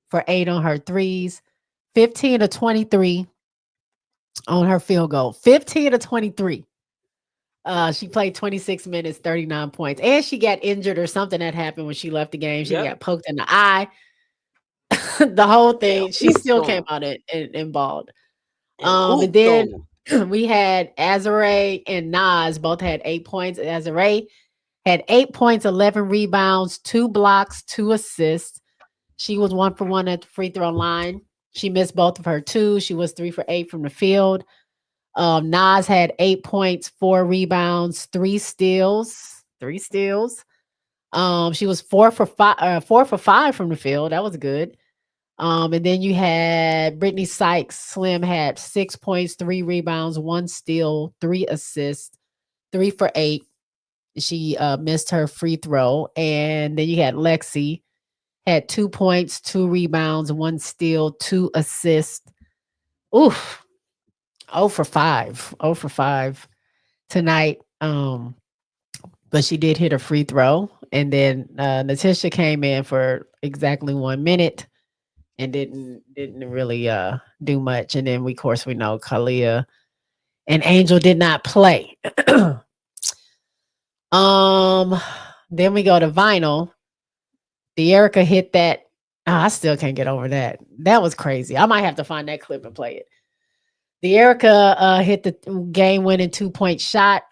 for 8 on her threes. 15 to 23 on her field goal. 15 to 23. She played 26 minutes, 39 points. And she got injured or something that happened when she left the game. She Yep. got poked in the eye. The whole And thing. She hooped still on came them. out and balled. And And hooped then on them. we had Azare and Nas both had 8 points. Azare had 8 points, 11 rebounds, 2 blocks, 2 assists. She was 1 for 1 at the free throw line. She missed both of her 2. She was 3 for 8 from the field. Nas had 8 points, 4 rebounds, 3 steals. 3 steals. She was 4 for 5 from the field. That was good. And then you had Brittany Sykes. Slim had 6 points, 3 rebounds, 1 steal, 3 assists, 3 for 8. She missed her free throw. And then you had Lexi, had 2 points, 2 rebounds, 1 steal, 2 assists. Oof. 0 for 5. 0 for 5 tonight. but she did hit a free throw. And then Natisha came in for exactly 1 minute and didn't really do much. And then we, of course, we know Kalia and Angel did not play. um, then we go to Vinyl. The Erica hit that. Oh, I still can't get over that. That was crazy. I might have to find that clip and play it. The Erica hit the game winning 2-point shot.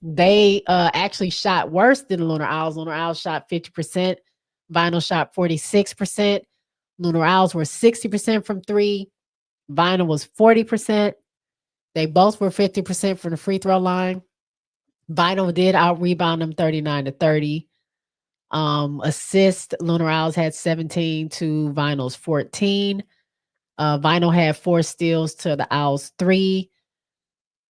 They actually shot worse than the Lunar Owls. Lunar Owls shot 50%. Vinyl shot 46%. Lunar Owls were 60% from three. Vinyl was 40%. They both were 50% from the free throw line. Vinyl did out rebound them 39-30. Assist, Lunar Owls had 17 to Vinyl's 14. Vinyl had 4 steals to the Owls 3.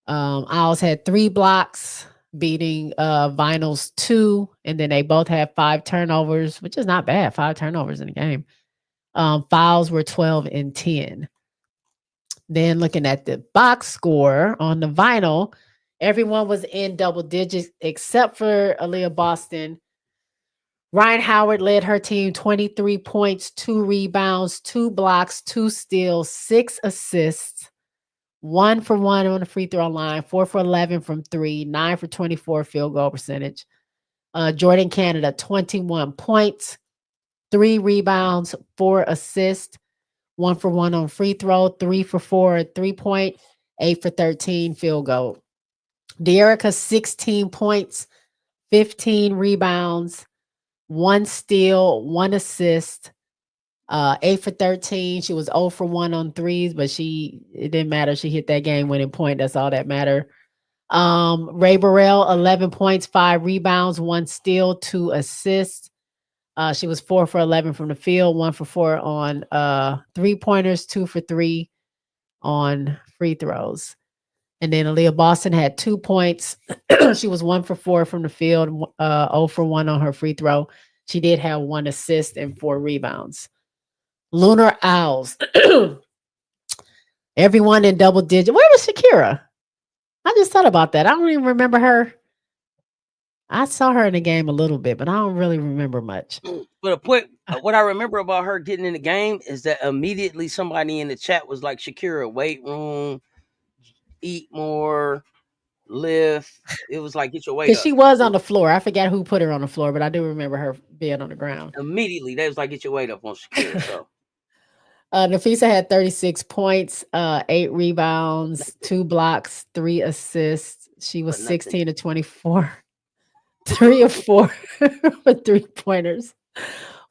Owls had 3 blocks, beating Vinyl's 2, and then they both had 5 turnovers, which is not bad. 5 turnovers in the game. Fouls were 12 and 10. Then looking at the box score on the Vinyl, everyone was in double digits except for Aaliyah Boston. Ryan Howard led her team 23 points, 2 rebounds, 2 blocks, 2 steals, 6 assists, 1 for 1 on the free throw line, 4 for 11 from 3, 9 for 24 field goal percentage. Jordan Canada, 21 points, 3 rebounds, 4 assists, 1 for 1 on free throw, 3 for 4 at 3-point, 8 for 13 field goal. De'Erica, 16 points, 15 rebounds, 1 steal, 1 assist, 8 for 13. She was 0 for 1 on threes, but it didn't matter. She hit that game winning point. That's all that mattered. Ray Burrell, 11 points, 5 rebounds, 1 steal, 2 assists. She was 4 for 11 from the field, 1 for 4 on 3-pointers, 2 for 3 on free throws. And then Aaliyah Boston had 2 points. She was 1 for 4 from the field, 0 for 1 on her free throw. She did have 1 assist and 4 rebounds. Lunar Owls. Everyone in double digit. Where was Shakira? I just thought about that. I don't even remember her. I saw her in the game a little bit, but I don't really remember much. But a point, what I remember about her getting in the game is that immediately somebody in the chat was like, Shakira, weight room, eat more, lift. It was like, get your weight Because up. she was on the floor. I forgot who put her on the floor, but I do remember her being on the ground. Immediately, they was like, get your weight up on Shakira. So Nafisa had 36 points, 8 rebounds, 2 blocks, 3 assists. She was 16 to 24. 3 of 4 for 3-pointers.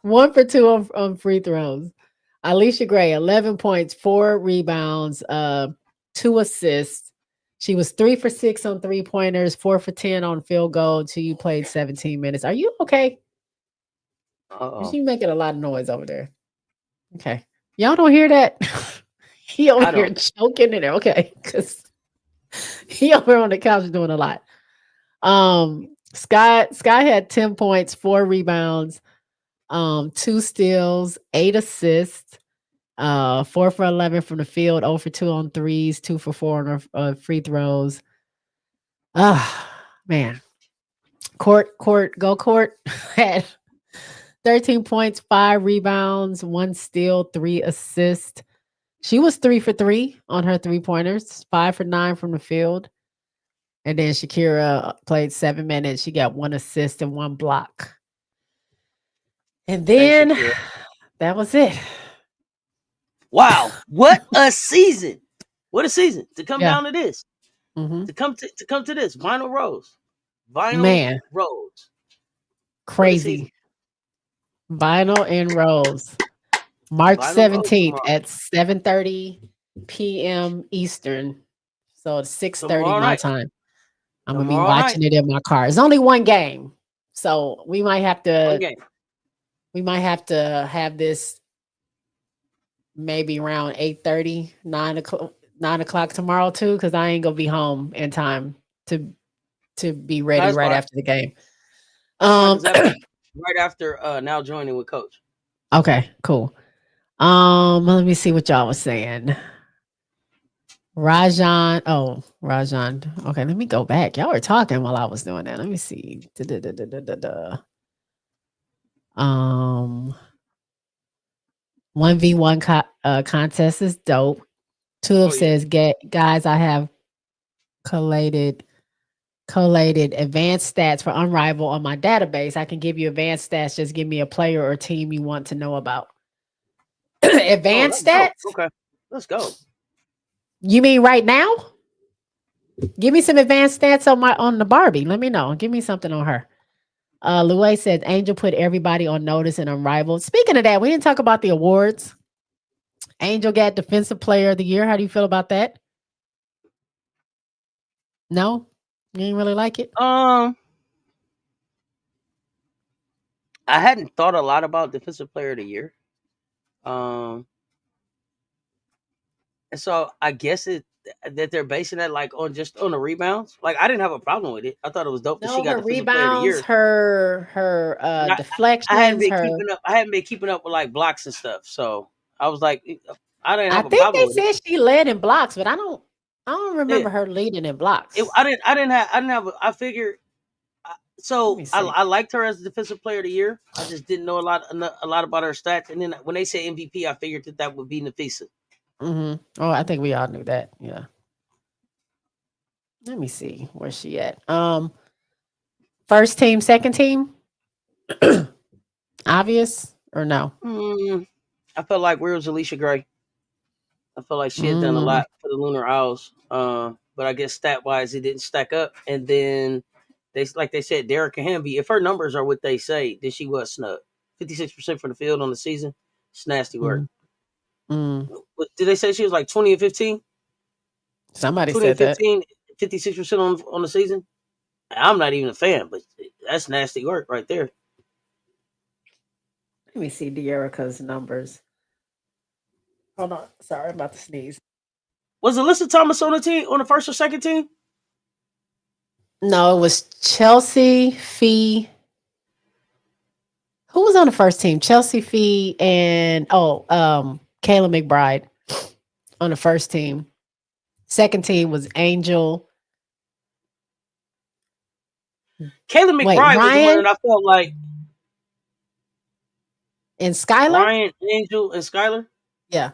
1 for 2 on free throws. Alicia Gray, 11 points, 4 rebounds, 2 assists. She was 3 for 6 on 3-pointers, 4 for 10 on field goal. You played 17 minutes. Are you okay? She's making a lot of noise over there. Okay. Y'all don't hear that? He over here choking in there. Okay. Because he over on the couch doing a lot. Sky had 10 points, 4 rebounds, 2 steals, 8 assists, 4 for 11 from the field, 0 for 2 on threes, 2 for 4 on free throws. Man. Court had 13 points, 5 rebounds, 1 steal, 3 assists. She was 3 for 3 on her 3-pointers, 5 for 9 from the field. And then Shakira played 7 minutes. She got 1 assist and 1 block. And then that was it. Wow, what a season! What a season to come down to this. Mm-hmm. To come to this. Vinyl Rose. Rose. Crazy. Vinyl and Rose. March 17th at 7:30 p.m. Eastern. So it's 6:30 my time. I'm gonna be watching it in my car. It's only one game. So we might have to have this maybe around 8:30, 9 o'clock tomorrow too, because I ain't gonna be home in time to be ready right after the game. Right after now joining with Coach. Okay, cool. Let me see what y'all was saying. Rajan. Oh, Rajan. Okay, let me go back. Y'all were talking while I was doing that. Let me see. Da-da-da-da-da-da. 1v1 contest is dope. Tulip Oh yeah. says, guys, I have collated advanced stats for Unrivaled on my database. I can give you advanced stats. Just give me a player or team you want to know about. Oh, Advanced that's dope. stats? Okay, let's go. You mean right now? Give me some advanced stats on the Barbie. Let me know. Give me something on her. Louis said Angel put everybody on notice and Unrivaled. Speaking of that, we didn't talk about the awards. Angel got Defensive Player of the Year. How do you feel about that? No? You didn't really like it? Um, I hadn't thought a lot about defensive player of the year. Um, and so I guess it that they're basing that like on just on the rebounds. Like I didn't have a problem with it. I thought it was dope that she No, got her defensive player of the rebounds, year. her But I hadn't deflections, been her. keeping up. I hadn't been keeping up with like blocks and stuff. So I was like, I didn't I have a think problem they with it. said she led in blocks, but I don't Yeah, remember her leading in blocks. I didn't have. I figured. Let So me see. I liked her as the defensive player of the year. I just didn't know a lot about her stats. And then when they say MVP, I figured that would be Nafisa. Oh, I think we all knew that. Yeah. Let me see where's she at. First team, second team, obvious or no? Mm, I felt like where was Alicia Gray? I felt like she had done a Mm, lot for the Lunar Owls. But I guess stat wise, it didn't stack up. And then they said, Derek Hamby. If her numbers are what they say, then she was snubbed. 56% from the field on the season. It's nasty work. mm, mm. Did they say she was like 20 and 15? Somebody 20 and said that. 15, 56% on the season. I'm not even a fan, but that's nasty work right there. Let me see De'Erica's numbers. Hold on. Sorry, I'm about to sneeze. Was Alyssa Thomas on the team on the first or second team? No, it was Chelsea Fee. Who was on the first team? Chelsea Fee and Kayla McBride on the first team. Second team was Angel. Kayla Wait, McBride was the one Ryan that I felt like and Skylar? Ryan, Angel, and Skylar. Yeah.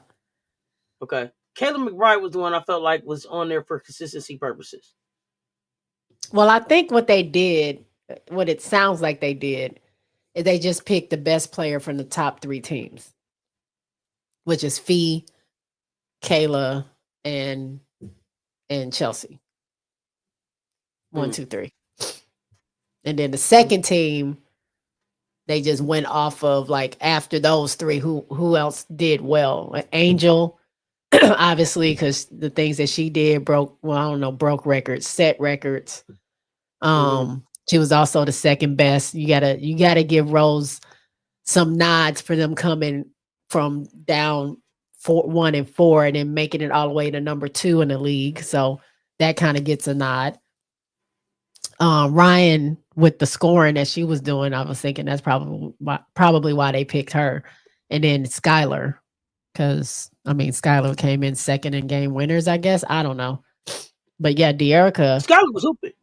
Okay. Kayla McBride was the one I felt like was on there for consistency purposes. Well, I think what it sounds like they did, is they just picked the best player from the top three teams, which is Fee, Kayla, and Chelsea. One, Mm. two, three. And then the second team, they just went off of like after those three, who else did well? Angel, obviously, because the things that she did broke records, set records. Mm-hmm. She was also the second best. You gotta give Rose some nods for them coming from down 1 and 4 and then making it all the way to number 2 in the league. So that kind of gets a nod. Ryan with the scoring that she was doing, I was thinking that's probably why they picked her. And then Skylar, because I mean Skylar came in second in game winners, I guess. I don't know. But yeah, De'Erica, Skylar was hooping.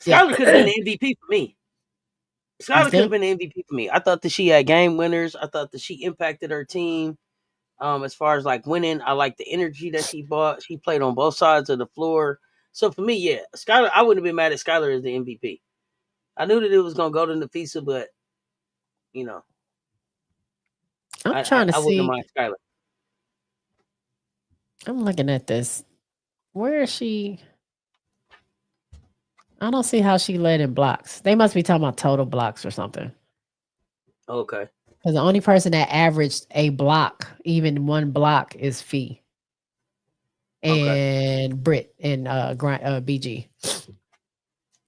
yeah. Skylar could have been the MVP for me. You Skylar could have think? been the MVP for me. I thought that she had game winners. I thought that she impacted her team. As far as like winning, I like the energy that she brought. She played on both sides of the floor. So for me, yeah, Skylar, I wouldn't have been mad at Skylar as the MVP. I knew that it was gonna go to Nafisa, but you know, I'm trying to I wouldn't have see. mind Skylar. I'm looking at this. Where is she? I don't see how she led in blocks. They must be talking about total blocks or something. Okay, Because the only person that averaged a block, even one block, is Fee okay, and Britt and BG.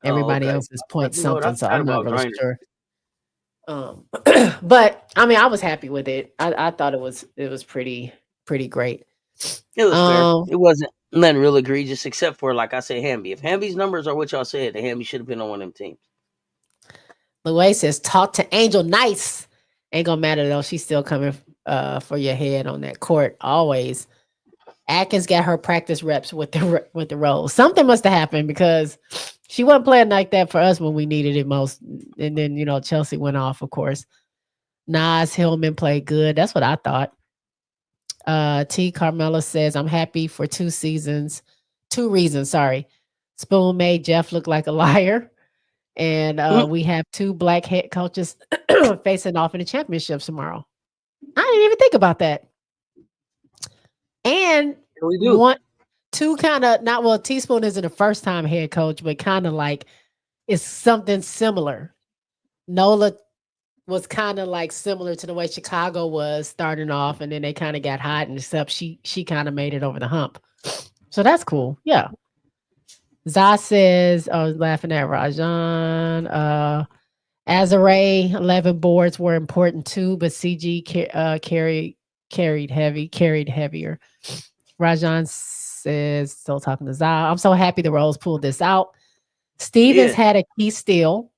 oh Everybody okay. else is point You know what? I something, so forgot I'm not about really Griner. sure. But I mean, I was happy with it. I thought it was pretty great. It was fair. Um, It wasn't nothing real egregious, except for like I said, Hamby. If Hamby's numbers are what y'all said, then Hamby should have been on one of them teams. Louis says, "Talk to Angel nice." Ain't gonna matter though. She's still coming for your head on that court always. Atkins got her practice reps with the Rolls. Something must have happened because she wasn't playing like that for us when we needed it most. And then Chelsea went off, of course. Nas Hillman played good. That's what I thought. T. Carmela says, I'm happy for 2 seasons. 2 reasons, sorry. Spoon made Jeff look like a liar. And we have 2 black head coaches facing off in the championships tomorrow. I didn't even think about that. And We do. 2 kind of, not well, Teaspoon isn't a first time head coach, but kind of like it's something similar. Nola was kind of like similar to the way Chicago was starting off, and then they kind of got hot, and except she kind of made it over the hump. So that's cool. Yeah. Zah says, I was laughing at Rajan. Azare 11 boards were important too, but CG carried heavier. Rajan says, still talking to Zah. I'm so happy the Rolls pulled this out. Stevens Yeah. had a key steal.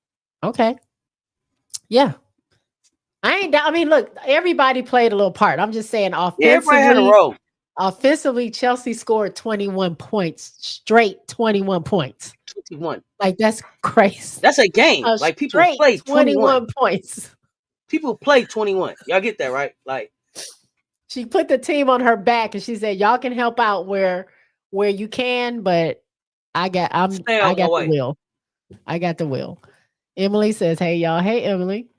Okay. Yeah. I mean, look, everybody played a little part. I'm just saying Yeah, everybody had a role. offensively, Chelsea scored 21 points, straight 21 points. 21. Like, that's crazy. That's a game. Like, people Straight play 21. 21 points. People play 21. Y'all get that, right? Like, She put the team on her back and she said, y'all can help out where you can, but I got the way. will. I got the will. Emily says, hey y'all. Hey Emily.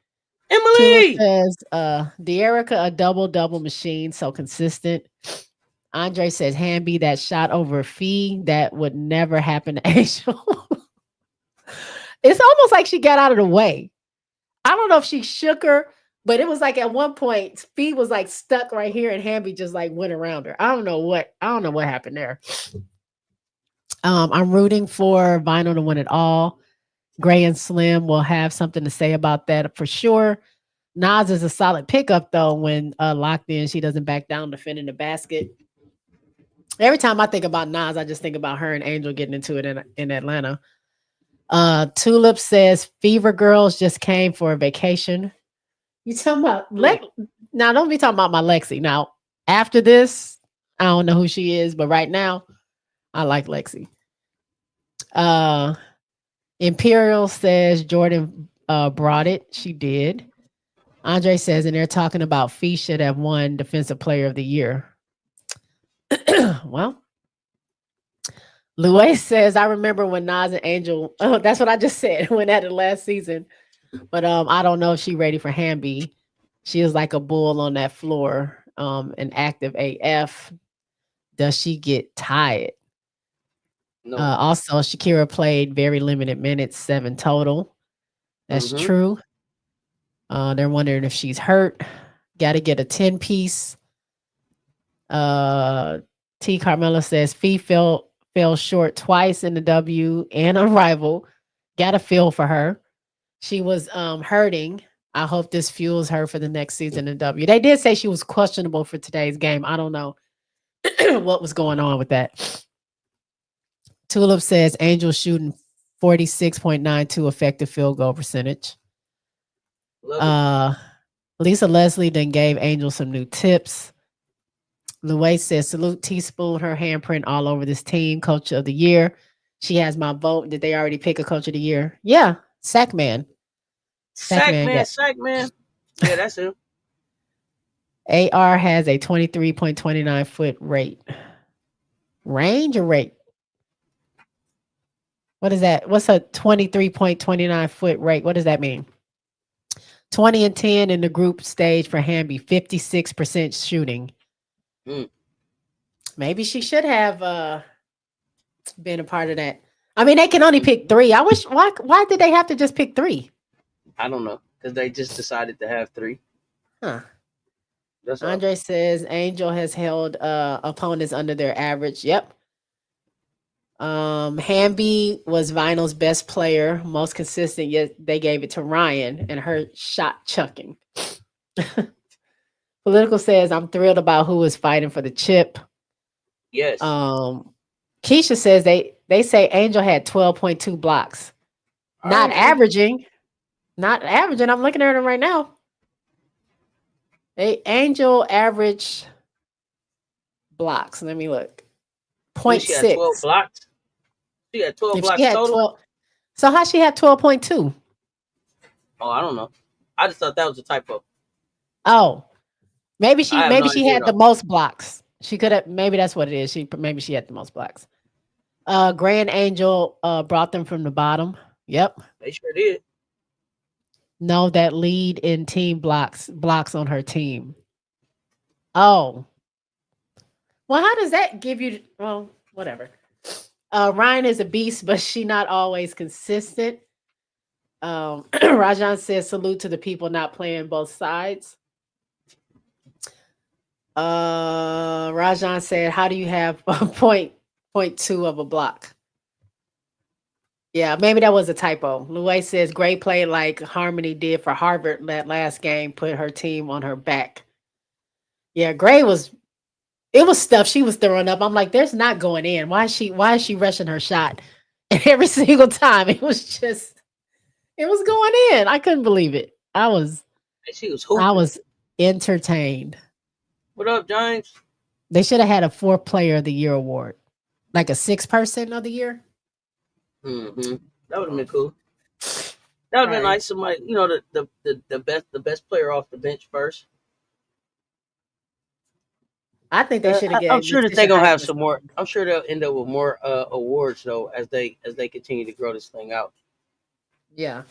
Emily says, De'Erica, a double machine, so consistent. Andre says, Hamby, that shot over Fee, that would never happen to Angel. It's almost like she got out of the way. I don't know if she shook her, but it was like at one point, Fee was like stuck right here, and Hamby just like went around her. I don't know what happened there. I'm rooting for Vinyl to win it all. Gray and Slim will have something to say about that for sure. Nas is a solid pickup though. When locked in, she doesn't back down defending the basket. Every time I think about Nas, I just think about her and Angel getting into it in Atlanta. Tulip says Fever Girls just came for a vacation. You talking about now? Don't be talking about my Lexi. Now after this, I don't know who she is, but right now, I like Lexi. Imperial says Jordan brought it. She did. Andre says, and they're talking about Fee should have won Defensive Player of the Year. Well, Louis says, I remember when Nas and Angel, oh, that's what I just said, when at the last season. But I don't know if she's ready for Hamby. She is like a bull on that floor, and active AF. Does she get tired? No. Also, Shakira played very limited minutes, 7 total. That's true. They're wondering if she's hurt. Got to get a 10-piece. T. Carmela says Fee fell short twice in the W and Unrivaled. Got a feel for her. She was hurting. I hope this fuels her for the next season in W. They did say she was questionable for today's game. I don't know what was going on with that. Tulip says Angel shooting 46.92 effective field goal percentage. Lisa Leslie then gave Angel some new tips. Louis says, salute Teaspoon, her handprint all over this team, coach of the year. She has my vote. Did they already pick a coach of the year? Yeah, Sackman. Sackman. Yeah, that's him. AR has a 23.29 foot rate. Range or rate? What is that? What's a 23.29 foot rate? What does that mean? 20 and 10 in the group stage for Hamby, 56% shooting. Maybe she should have been a part of that. I mean, they can only pick 3. I wish, why did they have to just pick 3? I don't know, because they just decided to have 3. Huh. Andre says Angel has held opponents under their average. Yep. Hamby was Vinyl's best player, most consistent, yet they gave it to Ryan and her shot chucking. Political says, I'm thrilled about who is fighting for the chip. Yes. Keisha says they say Angel had 12.2 blocks. Not averaging. I'm looking at them right now. Angel average blocks. Let me look. When she had 12 0.6. blocks. She had 12 If she blocks had total. 12, so how she had 12.2? Oh, I don't know. I just thought that was a typo. Oh, maybe I have no she idea had the though. most blocks. She could have, maybe that's what it is. Maybe she had the most blocks. Grand Angel brought them from the bottom. Yep. They sure did. No, that lead in team blocks on her team. Oh. Well, how does that give you well, whatever. Ryan is a beast, but she not always consistent. Rajan says salute to the people not playing both sides. Rajan said, how do you have a point two of a block? Yeah, maybe that was a typo. Louis says, great play like Harmony did for Harvard that last game, put her team on her back. Yeah, Gray it was stuff she was throwing up. I'm like, there's not going in. Why is she rushing her shot? And every single time it was going in. I couldn't believe it. She was I hooping. was entertained. What up, James? They should have had a 4th player of the year award. Like a 6th person of the year. Mm-hmm. That would have been cool. That would have been Right. nice. Somebody, the best player off the bench first. I think they should have I'm gave sure that Letitia they're gonna have Heisman some more. I'm sure they'll end up with more awards though as they continue to grow this thing out. Yeah.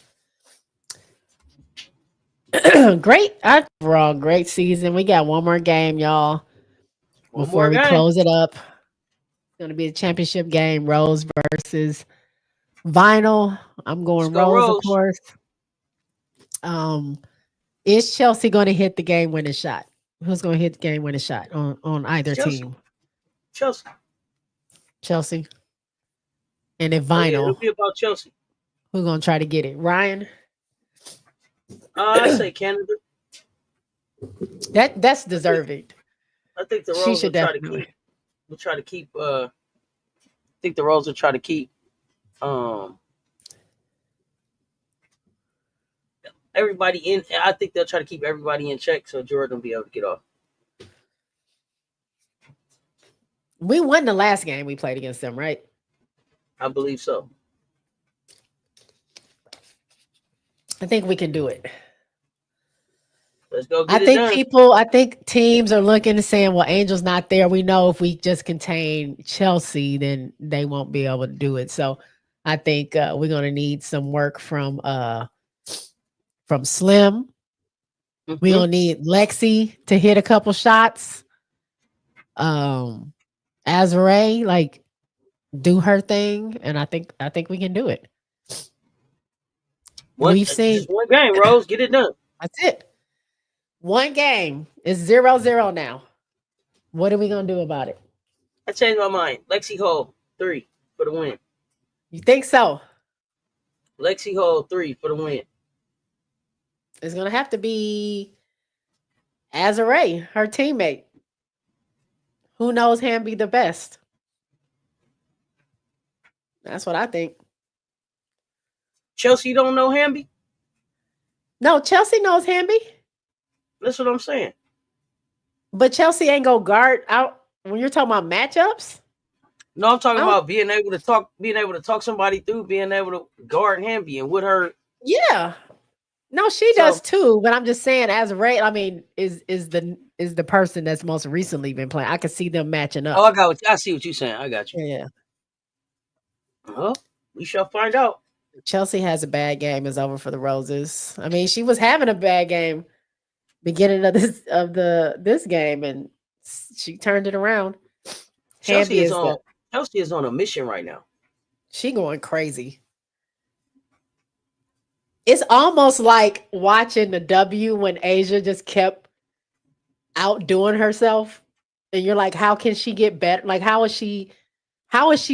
Great. Overall, great season. We got one more game, y'all, One before more we game. close it up. It's going to be a championship game, Rose versus Vinyl. I'm Let's going go, Rose, of Rose. course. Is Chelsea going to hit the game winning shot? Who's going to hit the game winning shot on either Chelsea. team? Chelsea. Chelsea. And if Oh yeah, it'll Vinyl, be about Chelsea. who's going to try to get it? Ryan? I say Canada. That's I think deserving. I think the She Rose will should try to definitely. keep. Will try to keep. I think the Rose will try to keep. Everybody in. I think they'll try to keep everybody in check so Jordan will be able to get off. We won the last game we played against them, right? I believe so. I think we can do it. Let's go get it done. I think teams are looking and saying, well, Angel's not there. We know if we just contain Chelsea, then they won't be able to do it. So I think we're going to need some work from Slim. We're going to need Lexi to hit a couple shots. Azare, like, do her thing. And I think we can do it. We've seen Just one game, Rose. Get it done. That's it. One game is 0-0 now. What are we gonna do about it? I changed my mind. Lexi Hall 3 for the win. You think so? Lexi Hall 3 for the win. It's gonna have to be Azare, her teammate. Who knows Hamby the best? That's what I think. Chelsea don't know Hamby? No, Chelsea knows Hamby. That's what I'm saying. But Chelsea ain't go guard out when you're talking about matchups. No, I'm talking about being able to talk somebody through, being able to guard Hamby and with her. Yeah. No, she does too. But I'm just saying, Azare, I mean, is the person that's most recently been playing. I could see them matching up. Oh, I see what you're saying. I got you. Yeah. Well, we shall find out. Chelsea has a bad game. It's over for the Roses. I mean, she was having a bad game beginning of this game, and she turned it around. Chelsea is on a mission right now. She going crazy. It's almost like watching the W when Asia just kept outdoing herself, and you're like, how can she get better? Like, how is she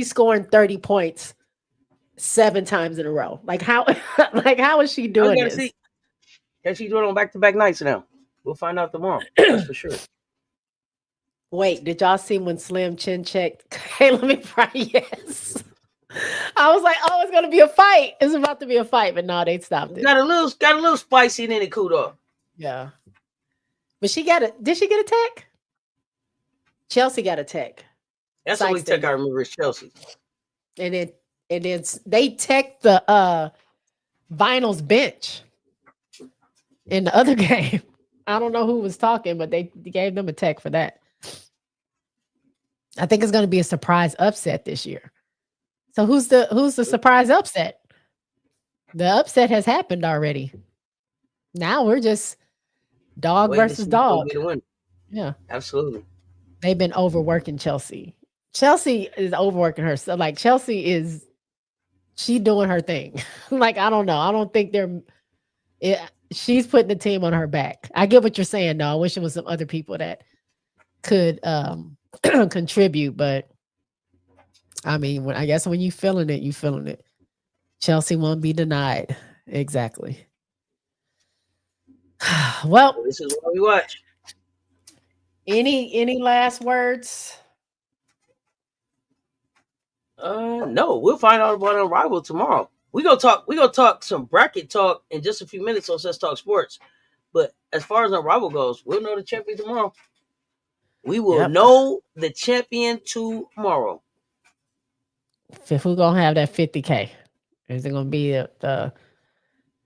scoring 30 points 7 times in a row? Like how is she doing this? See. Can she do it on back-to-back nights now? We'll find out tomorrow. That's for sure. Wait, did y'all see when Slim chin checked Caleb McBride? Yes. I was like, oh, it's gonna be a fight. It's about to be a fight, but no, they stopped it. Got a little spicy and then it cooled off. Yeah. But did she get a tech? Chelsea got a tech. That's the only tech I remember is Chelsea. And they tech the Vinyl's bench in the other game. I don't know who was talking, but they gave them a tech for that. I think it's going to be a surprise upset this year. So who's the surprise upset? The upset has happened already. Now we're just dog versus dog. Yeah, absolutely. They've been overworking Chelsea. Chelsea is overworking herself. Like Chelsea she doing her thing. Like I don't know. I don't think she's putting the team on her back. I get what you're saying, though. I wish it was some other people that could contribute, but I mean, I guess when you feeling it, you feeling it. Chelsea won't be denied. Exactly. Well, this is what we watch. Any last words? No, we'll find out about Unrivaled tomorrow. We gonna talk some bracket talk in just a few minutes on Cess Talk Sports. But as far as Unrivaled goes, we'll know the champion tomorrow. We will know the champion tomorrow. If we're gonna have that 50K, is it gonna be the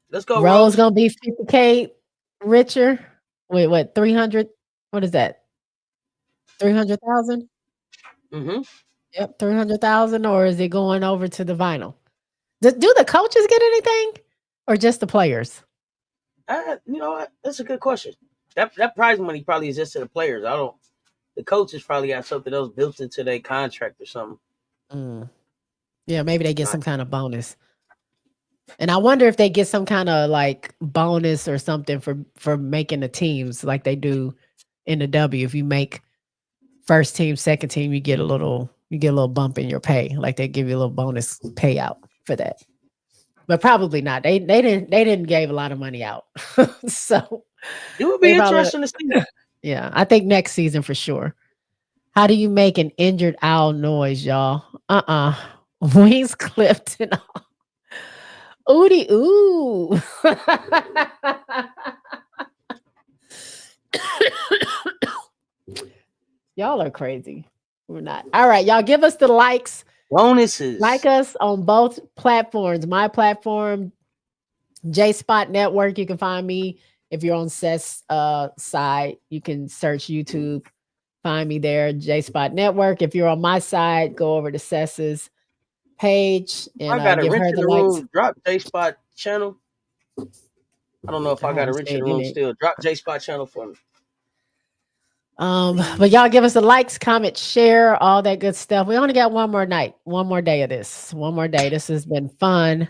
let's go Rose gonna be 50K richer? Wait, what 300? What is that? 300,000? Mm-hmm. Yep, 300,000, or is it going over to the Vinyl? Do the coaches get anything, or just the players? You know what? That's a good question. That prize money probably is just to the players. The coaches probably got something else built into their contract or something. Yeah, maybe they get some kind of bonus. And I wonder if they get some kind of like bonus or something for making the teams like they do in the W. If you make first team, second team, you get a little bump in your pay. Like they give you a little bonus payout for that. But probably not. They didn't give a lot of money out. So it would be interesting to see. Yeah, I think next season for sure. How do you make an injured owl noise, y'all? Wings clipped and all. Ooty ooh. Y'all are crazy. We're not. All right, y'all give us the likes. Bonuses. Like us on both platforms. My platform, J Spot Network. You can find me. If you're on Cess side, you can search YouTube. Find me there, J Spot Network. If you're on my side, go over to Cess's page and I got a give wrench her in the the likes. room. Drop J Spot channel. I don't know if I got a wrench in the room still. Drop J Spot channel for me. But y'all give us the likes, comment, share, all that good stuff. We only got one more night, one more day of this. One more day. This has been fun.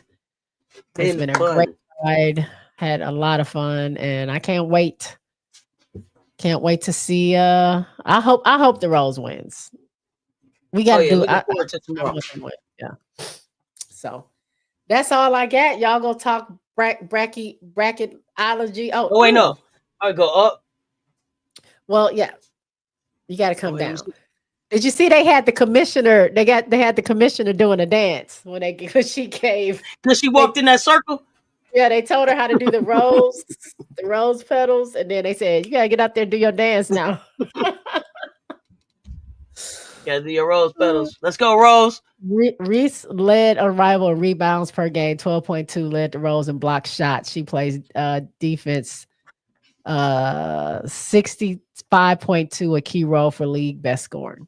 It's been a great ride. Had a lot of fun, and I can't wait. Can't wait to see. I hope the Rose wins. We got to do. Looking forward to tomorrow. Yeah. So that's all I got. Y'all go talk bracketology. Oh wait, no. I go up. Well, yeah. You got to come down. Did you see they had the commissioner? They had the commissioner doing a dance when she gave. Because she walked in that circle. Yeah, they told her how to do the rose petals, and then they said, "You gotta get out there and do your dance now." Gotta do your rose petals. Let's go, Rose. Reese led Unrivaled rebounds per game, 12.2, led the Rose in block shots. She plays defense, 65.2, a key role for league best scoring.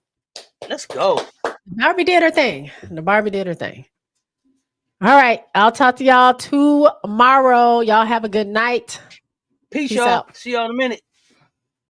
Let's go. Barbie did her thing. All right. I'll talk to y'all tomorrow. Y'all have a good night. Peace y'all. See y'all in a minute.